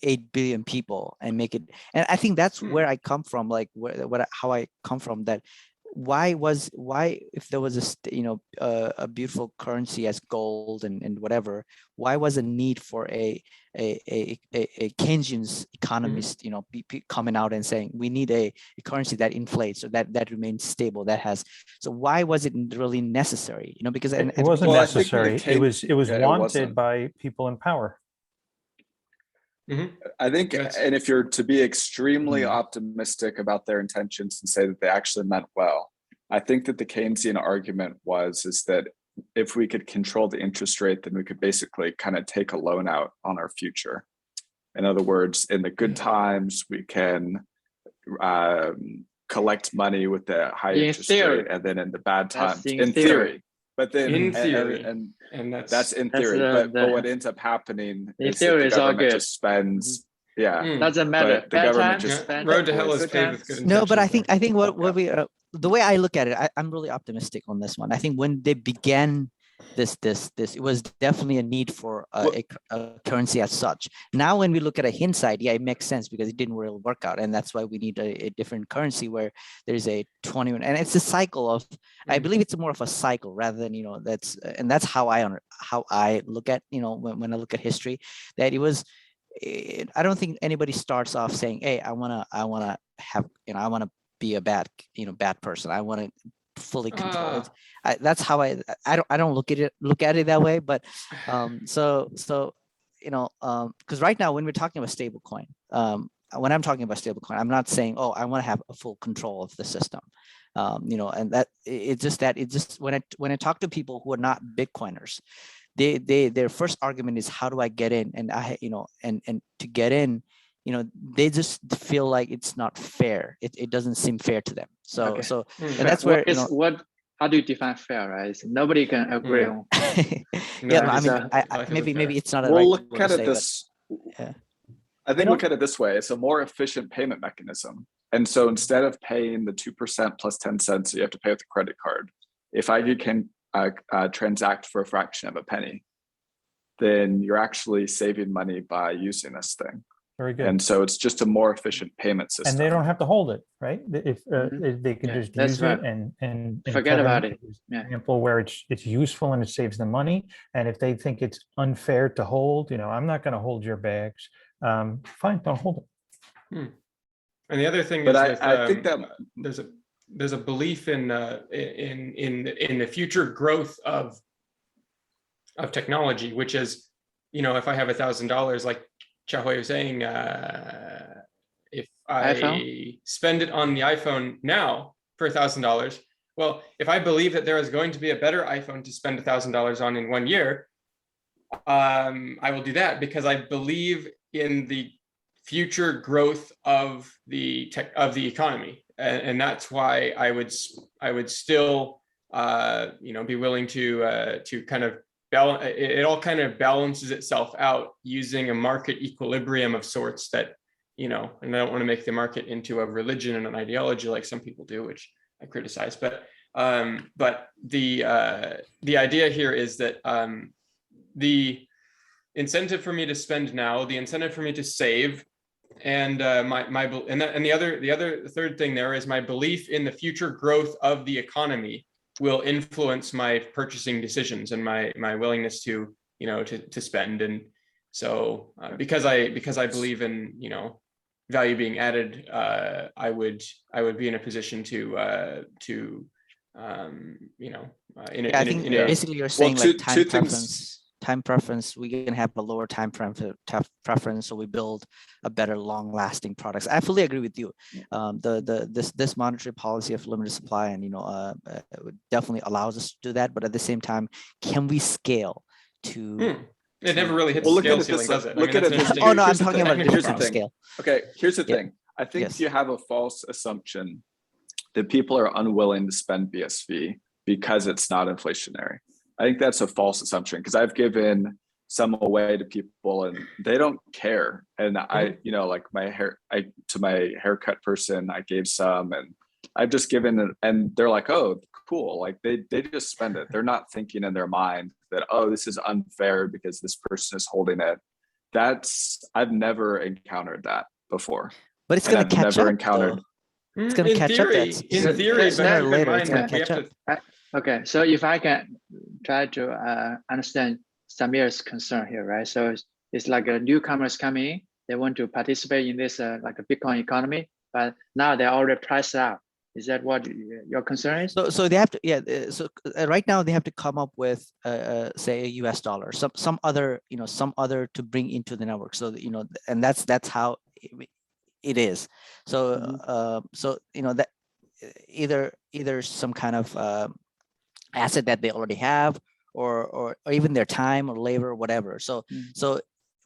8 billion people and make it? And I think that's where I come from, like how I come from, that why if there was a beautiful currency as gold and whatever, why was a need for a Keynesian economist coming out and saying we need a currency that inflates or that remains stable, that has, so why was it really necessary? Because it wasn't necessary. It was wanted by people in power. I think, and if you're to be extremely optimistic about their intentions and say that they actually meant well, I think that the Keynesian argument is that if we could control the interest rate, then we could basically kind of take a loan out on our future. In other words, in the good times, we can collect money with the high interest rate, and then in the bad times, in theory. But then, in theory, and that's in theory. But what ends up happening is that the government just spends. Doesn't matter. The government just road to hell is paved with good intentions. No, but I think what we the way I look at it, I'm really optimistic on this one. I think when they began this, it was definitely a need for a currency as such. Now, when we look at a hindsight, it makes sense because it didn't really work out, and that's why we need a different currency where there's a 21, and it's a cycle of. I believe it's more of a cycle rather than that's how I look at when I look at history, that it was. I don't think anybody starts off saying, "Hey, I wanna have I wanna be a bad person. I want to fully control it." That's how I don't look at it that way. But because right now when we're talking about stablecoin, when I'm talking about stablecoin, I'm not saying, oh, I want to have a full control of the system. And that it's just when I talk to people who are not Bitcoiners, their first argument is, how do I get in? And and to get in, they just feel like it's not fair. It doesn't seem fair to them. So and that's where how do you define fair, right? Nobody can agree on. Maybe it's not a we'll right look at it this. Yeah. I think look at it this way: it's a more efficient payment mechanism. And so instead of paying the 2% plus 10 cents you have to pay with a credit card, if I can transact for a fraction of a penny, then you're actually saving money by using this thing. Very good. And so it's just a more efficient payment system. And they don't have to hold it, right? If they can just use it and forget about it. Example where it's useful and it saves them money. And if they think it's unfair to hold, I'm not going to hold your bags. Fine, don't hold it. And the other thing is, I think that there's a belief in the future growth of technology, which is, if I have $1,000, like Xiaohui was saying, if I spend it on the iPhone now for $1,000, well, if I believe that there is going to be a better iPhone to spend $1,000 on in 1 year, I will do that because I believe in the future growth of the economy, and that's why I would still be willing to kind of balance. It all kind of balances itself out using a market equilibrium of sorts that and I don't want to make the market into a religion and an ideology like some people do, which I criticize, but the idea here is that the incentive for me to spend now, the incentive for me to save, and the third thing there is my belief in the future growth of the economy will influence my purchasing decisions and my willingness to spend. And so because I believe in value being added, I would be in a position to I think basically you're saying time preference, we can have a lower time preference, so we build a better long-lasting products. I fully agree with you. This monetary policy of limited supply and definitely allows us to do that, but at the same time, can we scale to it never really hits scale ceiling, does it? Look at it. Oh no, I'm talking about different scale. Okay, here's the thing. I think you have a false assumption that people are unwilling to spend BSV because it's not inflationary. I think that's a false assumption because I've given some away to people and they don't care. And I, like to my haircut person, I gave some and I've just given it and they're like, oh, cool. Like they just spend it. They're not thinking in their mind that, oh, this is unfair because this person is holding it. I've never encountered that before. But it's going to catch up. It's going to catch up. In theory, sooner or later, it's going to catch up. Okay, so if I can try to understand Samir's concern here, right? So it's like a newcomers coming in, they want to participate in this like a Bitcoin economy, but now they're already priced out. Is that what your concern is? So they have to, so right now they have to come up with say a US dollar, some other to bring into the network. So and that's how it is. So that either some kind of asset that they already have, or even their time or labor or whatever.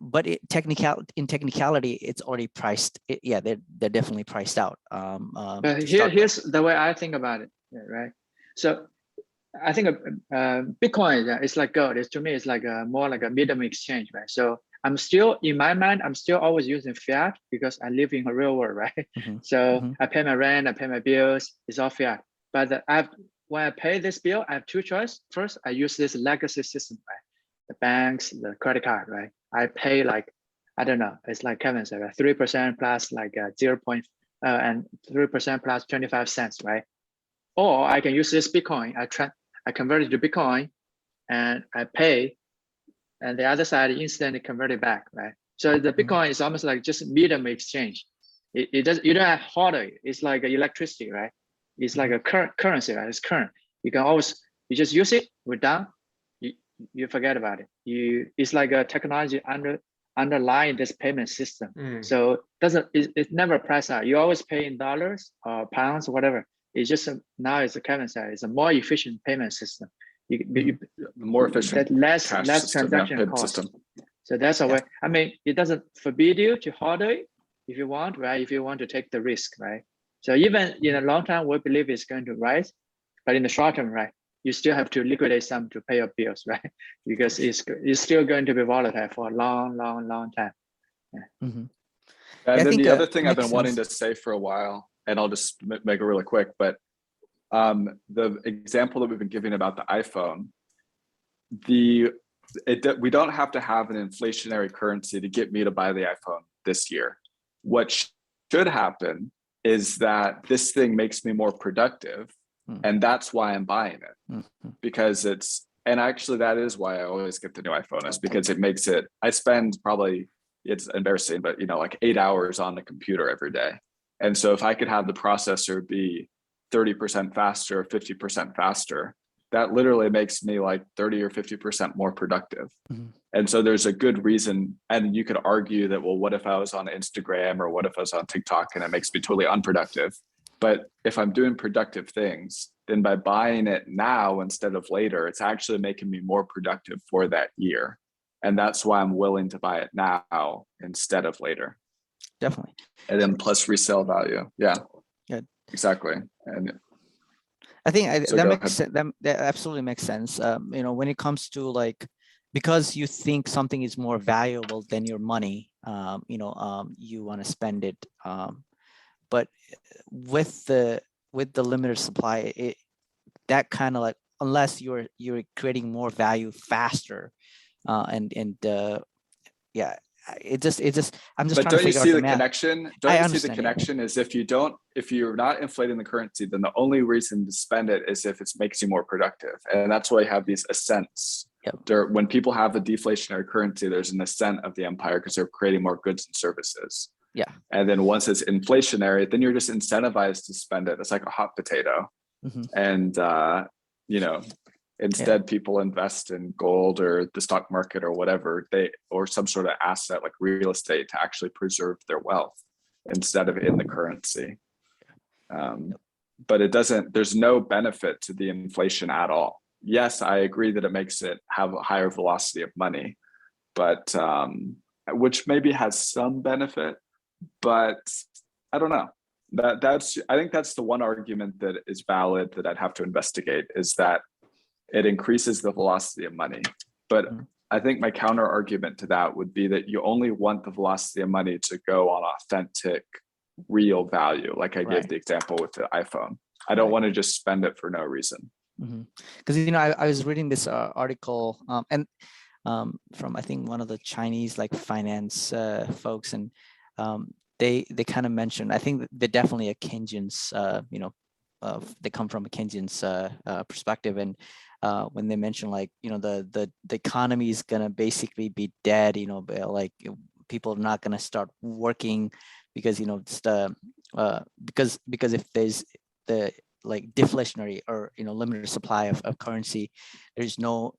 But in technicality, it's already priced. They're definitely priced out. But here's the way I think about it, right? So I think Bitcoin is like gold. To me, it's like more like a medium exchange, right? So I'm still, in my mind, I'm still always using fiat because I live in a real world, right? I pay my rent, I pay my bills, it's all fiat. But when I pay this bill, I have two choices. First, I use this legacy system, right? The banks, the credit card, right? I pay like, I don't know, it's like Kevin said, right? 3% plus like and 3% plus 25 cents, right? Or I can use this Bitcoin. I convert it to Bitcoin and I pay, and the other side instantly convert it back, right? So the Bitcoin is almost like just medium exchange. You don't have HODL. It's like electricity, right? It's like a currency, right? It's current. You just use it. We're done. You forget about it. It's like a technology underlying this payment system. So it's never priced out. You always pay in dollars or pounds or whatever. It's just now, as Kevin said, it's a more efficient payment system. More efficient, less system, transaction cost. System. So that's a way. I mean, it doesn't forbid you to HODL it if you want, right? If you want to take the risk, right? So even in a long time, we believe it's going to rise, but in the short term, right, you still have to liquidate some to pay your bills, right? Because it's still going to be volatile for a long time. Yeah. Mm-hmm. And then the other thing I've been wanting to say for a while, and I'll just make it really quick, but the example that we've been giving about the iPhone, we don't have to have an inflationary currency to get me to buy the iPhone this year. What should happen is that this thing makes me more productive, and that's why I'm buying it, because and actually that is why I always get the new iPhone, is because it makes it, I spend probably, it's embarrassing, but like 8 hours on the computer every day. And so if I could have the processor be 30% faster, 50% faster, that literally makes me like 30 or 50% more productive. And so there's a good reason. And you could argue that, well, what if I was on Instagram, or what if I was on TikTok and it makes me totally unproductive? But if I'm doing productive things, then by buying it now instead of later, it's actually making me more productive for that year. And that's why I'm willing to buy it now instead of later. Definitely. And then plus resale value. Yeah. Good. Exactly. And I think that makes sense. That absolutely makes sense. When it comes to like, because you think something is more valuable than your money, you want to spend it. But with the limited supply, that kind of like, unless you're creating more value faster, it just I'm just but trying to figure out the math. Connection? Don't you see the connection is if you're not inflating the currency, then the only reason to spend it is if it makes you more productive. And that's why I have these ascents. Yep. When people have a deflationary currency, there's an ascent of the empire because they're creating more goods and services. Yeah. And then once it's inflationary, then you're just incentivized to spend it. It's like a hot potato. And instead, people invest in gold or the stock market or whatever, or some sort of asset like real estate to actually preserve their wealth instead of in the currency. But there's no benefit to the inflation at all. Yes, I agree that it makes it have a higher velocity of money, but which maybe has some benefit, but I don't know. I think that's the one argument that is valid that I'd have to investigate, is that it increases the velocity of money. But I think my counter argument to that would be that you only want the velocity of money to go on authentic, real value. Like I gave the example with the iPhone. I don't want to just spend it for no reason. Because, I was reading this article from, I think, one of the Chinese like finance folks, and they kind of mentioned, I think they're definitely a Keynesian's, they come from a Keynesian's perspective. And when they mention like, the economy is going to basically be dead, like people are not going to start working because, because if there's the like deflationary or, limited supply of currency, there's no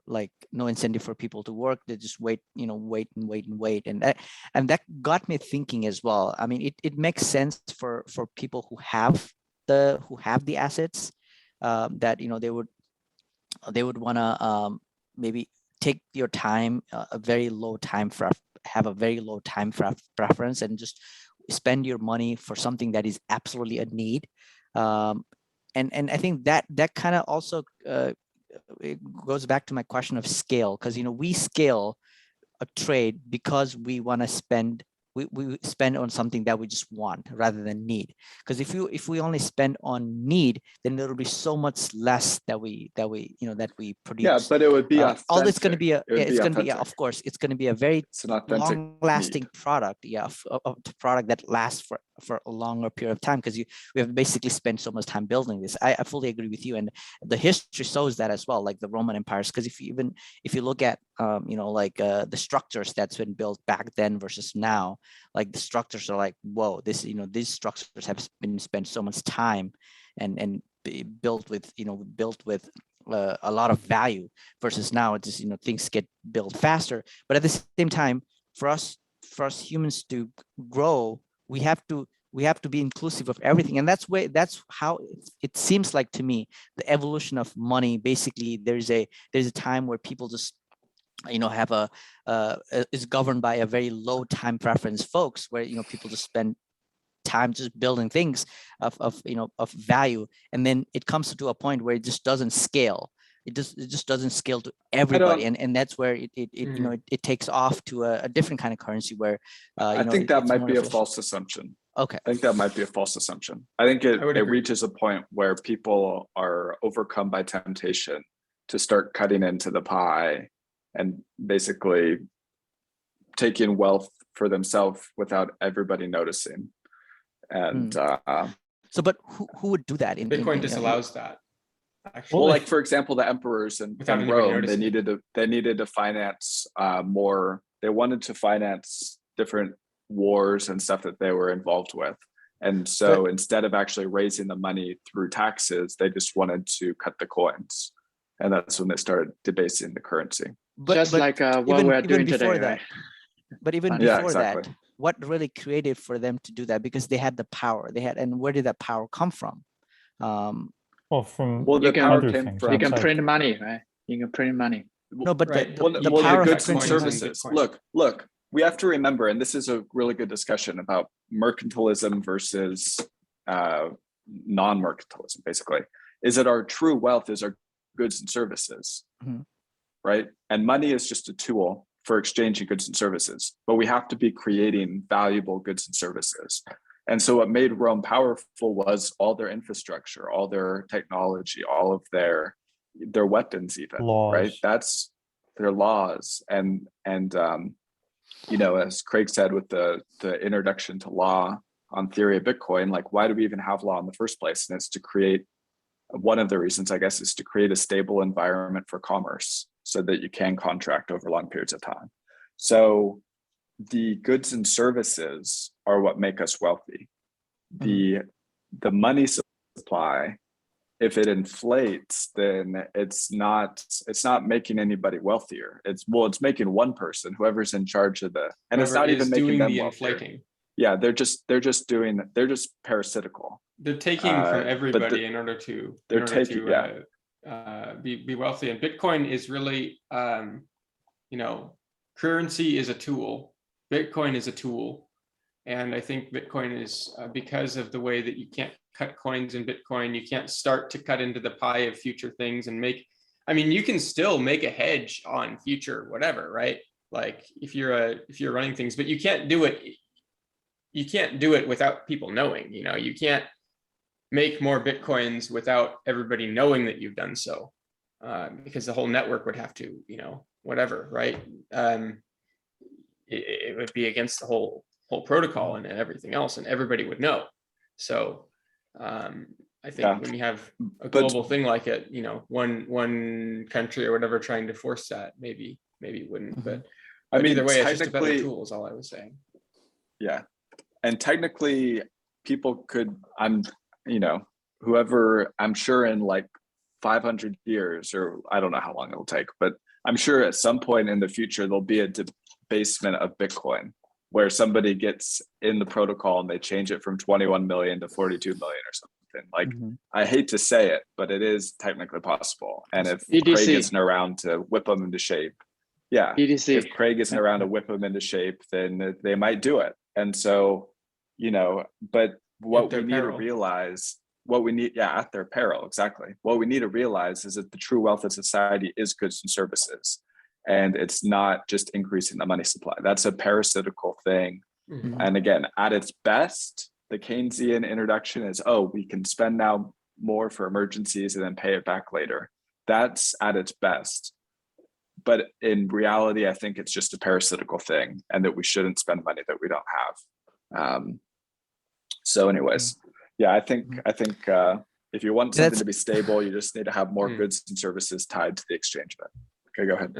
incentive for people to work. They just wait. And that got me thinking as well. I mean, it makes sense for people who have the assets, that they would want to maybe take your time, have a very low time preference, and just spend your money for something that is absolutely a need. And I think that kind of also it goes back to my question of scale, because we scale a trade because we want to spend. We spend on something that we just want rather than need. Because if we only spend on need, then there will be so much less that we produce. Yeah, but it would be all it's going to be of course it's going to be a very long-lasting product. Yeah, a product that lasts for a longer period of time, because we have basically spent so much time building this. I fully agree with you, and the history shows that as well, like the Roman empires. Because if you look at the structures that's been built back then versus now, like the structures are like, whoa, these structures have been spent so much time and built with a lot of value, versus now it's just things get built faster. But at the same time, for us humans to grow, we have to we have to be inclusive of everything. And that's how it seems like to me, the evolution of money. Basically, there's a time where people just, have is governed by a very low time preference folks, where, people just spend time just building things of value. And then it comes to a point where it just doesn't scale. It just doesn't scale to everybody, and that's where it takes off to a different kind of currency where I think that might be a false assumption. Okay, I think that might be a false assumption. I think it reaches a point where people are overcome by temptation to start cutting into the pie and basically taking wealth for themselves without everybody noticing. And but who would do that? Bitcoin disallows that. Actually. Well, like for example, the emperors in Rome, they needed to finance more. They wanted to finance different wars and stuff that they were involved with, and so instead of actually raising the money through taxes, they just wanted to cut the coins, and that's when they started debasing the currency. But like what we're doing today, right? But even before that, what really created for them to do that? Because they had the power. And where did that power come from? You can print money, right? You can print money. No, but the power of goods and services. Look, we have to remember, and this is a really good discussion about mercantilism versus non-mercantilism, basically, is that our true wealth is our goods and services, right? And money is just a tool for exchanging goods and services, but we have to be creating valuable goods and services. And so what made Rome powerful was all their infrastructure, all their technology, all of their weapons, even laws. Right? That's their laws. And as Craig said with the introduction to law on theory of Bitcoin, like, why do we even have law in the first place? And it's to create, one of the reasons, I guess, is to create a stable environment for commerce so that you can contract over long periods of time. So the goods and services are what make us wealthy. The money supply, if it inflates, then it's not making anybody wealthier. It's making one person, whoever's in charge of and it's not even making them wealthier. Inflating. Yeah, they're just parasitical. They're taking from everybody in order to be wealthy. And Bitcoin is really, currency is a tool. Bitcoin is a tool. And I think Bitcoin is, because of the way that you can't cut coins in Bitcoin, you can't start to cut into the pie of future things and you can still make a hedge on future whatever, right? Like if you're running things, but you can't do it without people knowing. You can't make more Bitcoins without everybody knowing that you've done so, because the whole network would have to, whatever, right? It would be against the whole protocol and everything else, and everybody would know. So I think when you have a global thing like it, one country or whatever trying to force that, maybe it wouldn't. But either way, it's just a better tool is all I was saying. Yeah. And technically people could, whoever, I'm sure in like 500 years, or I don't know how long it'll take, but I'm sure at some point in the future, there'll be a debasement of Bitcoin where somebody gets in the protocol and they change it from 21 million to 42 million or something. Like, I hate to say it, but it is technically possible. And if EDC. Craig isn't around to whip them into shape, EDC. If Craig isn't around to whip them into shape, then they might do it. And so, but what we need to realize, at their peril, exactly. What we need to realize is that the true wealth of society is goods and services. And it's not just increasing the money supply. That's a parasitical thing. And again, at its best, the Keynesian introduction is, we can spend now more for emergencies and then pay it back later. That's at its best. But in reality, I think it's just a parasitical thing, and that we shouldn't spend money that we don't have. So anyways, I think if you want something to be stable, you just need to have more goods and services tied to the exchange of it. Okay, go ahead.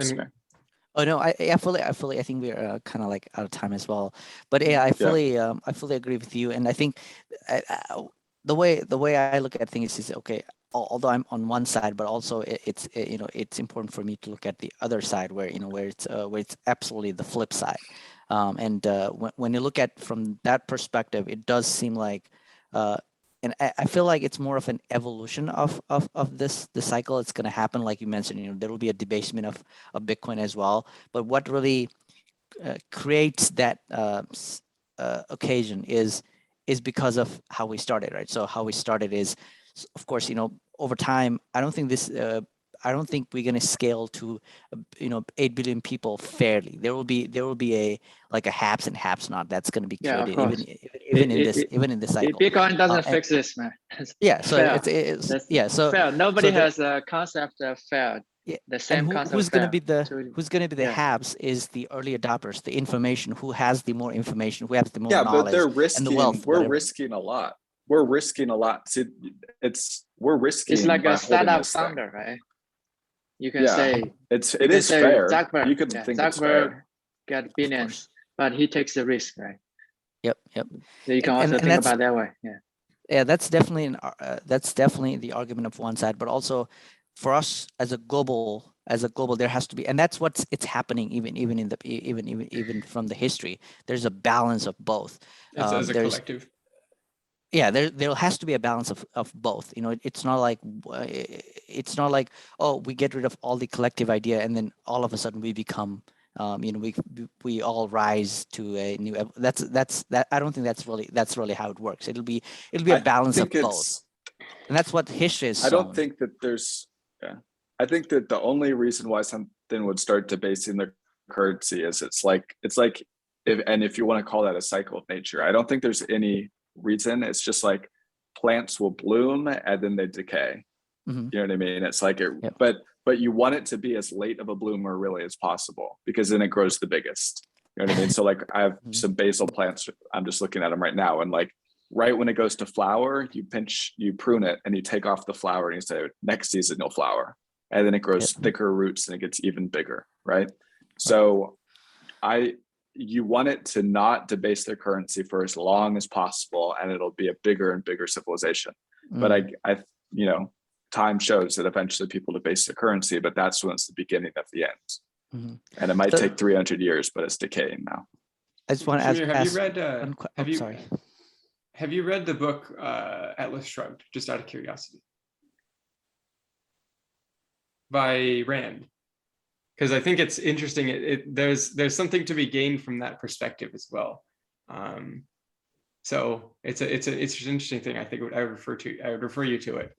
Oh no, I think we're kind of like out of time as well. But I fully agree with you, and I think the way I look at things is okay. Although I'm on one side, but also it's important for me to look at the other side where it's absolutely the flip side. When you look at from that perspective, it does seem like, and I feel like it's more of an evolution of the cycle. It's going to happen, like you mentioned. There will be a debasement of Bitcoin as well. But what really creates that occasion is because of how we started, right? So how we started is, of course, over time. I don't think we're going to scale to 8 billion people fairly. There will be a haves and haves not that's going to be created even in this cycle. Bitcoin doesn't fix this, man. Yeah, so so fair. Nobody has a concept of fair. Yeah, the same concept. Who's going to be the haves is the early adopters, the information, who has the more information, who has the more knowledge, but they're risking, and the wealth. We're risking a lot. We're risking a lot. We're risking. It's like a startup founder, right? You can say it is fair. Zuckerberg, you can think it's fair. Got billions, but he takes the risk, right? Yep. So you can also think about that way. Yeah, that's definitely the argument of one side, but also for us as a global, there has to be, and that's it's happening even from the history. There's a balance of both. As a collective. Yeah, there has to be a balance of both. It's not like oh, we get rid of all the collective idea and then all of a sudden we become we all rise to a new. That's I don't think that's really how it works. It'll be a balance of both, and that's what history is. I don't think that there's. Yeah, I think that the only reason why something would start debasing the currency is it's like if you want to call that a cycle of nature, I don't think there's any reason. It's just like plants will bloom and then they decay. Mm-hmm. You know what I mean? It's like but you want it to be as late of a bloomer really as possible, because then it grows the biggest. You know what I mean? So like I have some basil plants. I'm just looking at them right now, and like right when it goes to flower, you prune it and you take off the flower and you say next season you'll flower, and then it grows thicker roots and it gets even bigger, right? So you want it to not debase their currency for as long as possible, and it'll be a bigger and bigger civilization. But I time shows that eventually people debase their currency, but that's when it's the beginning of the end. And it might take 300 years, but it's decaying now. I just want to ask. Have you read the book Atlas Shrugged? Just out of curiosity, by Rand. Because I think it's interesting. There's something to be gained from that perspective as well. So it's an interesting thing. I think I would refer you to it.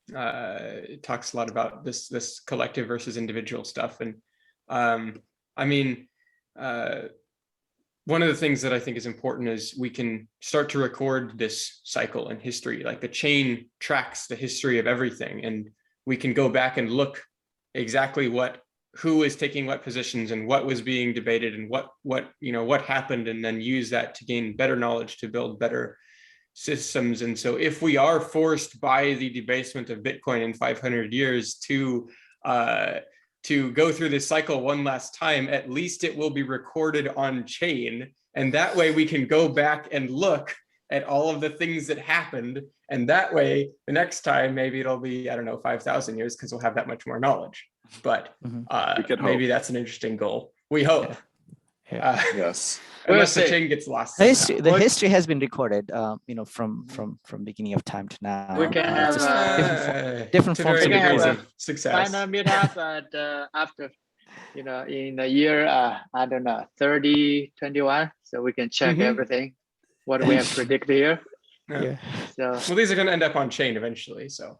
It talks a lot about this collective versus individual stuff, and I mean, one of the things that I think is important is we can start to record this cycle in history. Like the chain tracks the history of everything, and we can go back and look exactly who is taking what positions and what was being debated and what happened, and then use that to gain better knowledge to build better systems. And so if we are forced by the debasement of Bitcoin in 500 years to go through this cycle one last time, at least it will be recorded on chain, and that way we can go back and look at all of the things that happened, and that way the next time maybe it'll be 5,000 years, because we'll have that much more knowledge. But maybe that's an interesting goal. We hope. Yes. Unless the chain gets lost. The history has been recorded, from beginning of time to now. We can have different forms of recording. Success. Final meetup after, in the year 3021, so we can check everything what we have predicted here. So these are going to end up on chain eventually. So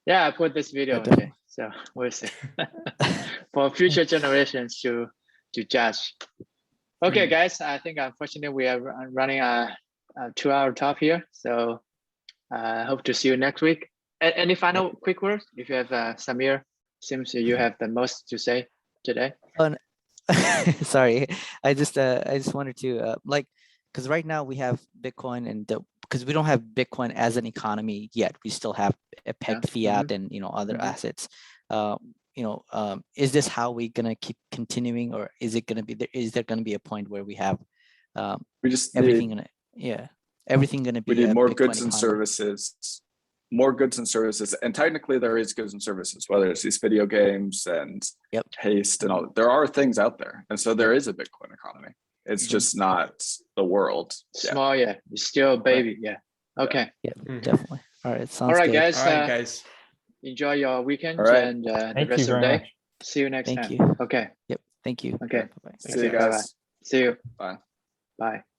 I put this video on chain, so we'll see for future generations to judge. Okay, guys, I think unfortunately we are running a 2-hour top here. So I hope to see you next week. Any final quick words? If you have Samir, seems you have the most to say today. Sorry, I just wanted to because right now we have Bitcoin, and because we don't have Bitcoin as an economy yet, we still have a pegged fiat and other assets. Is this how we're gonna keep continuing, or is it gonna be there? Is there gonna be a point where we have everything gonna be? We need more Bitcoin goods and economy. services. more goods and services, and technically there is goods and services, whether it's these video games and haste and all. There are things out there, and so there is a Bitcoin economy. It's just not the world. Small, it's still a baby. Yeah. Okay. Yeah, definitely. All right, sounds all right, good. guys. All right, guys. Enjoy your weekend and the Thank rest you of the very day. much. See you next Thank time. you. Okay. Yep. Thank you. Okay. Bye-bye. See you guys. Bye-bye. See you. Bye. Bye.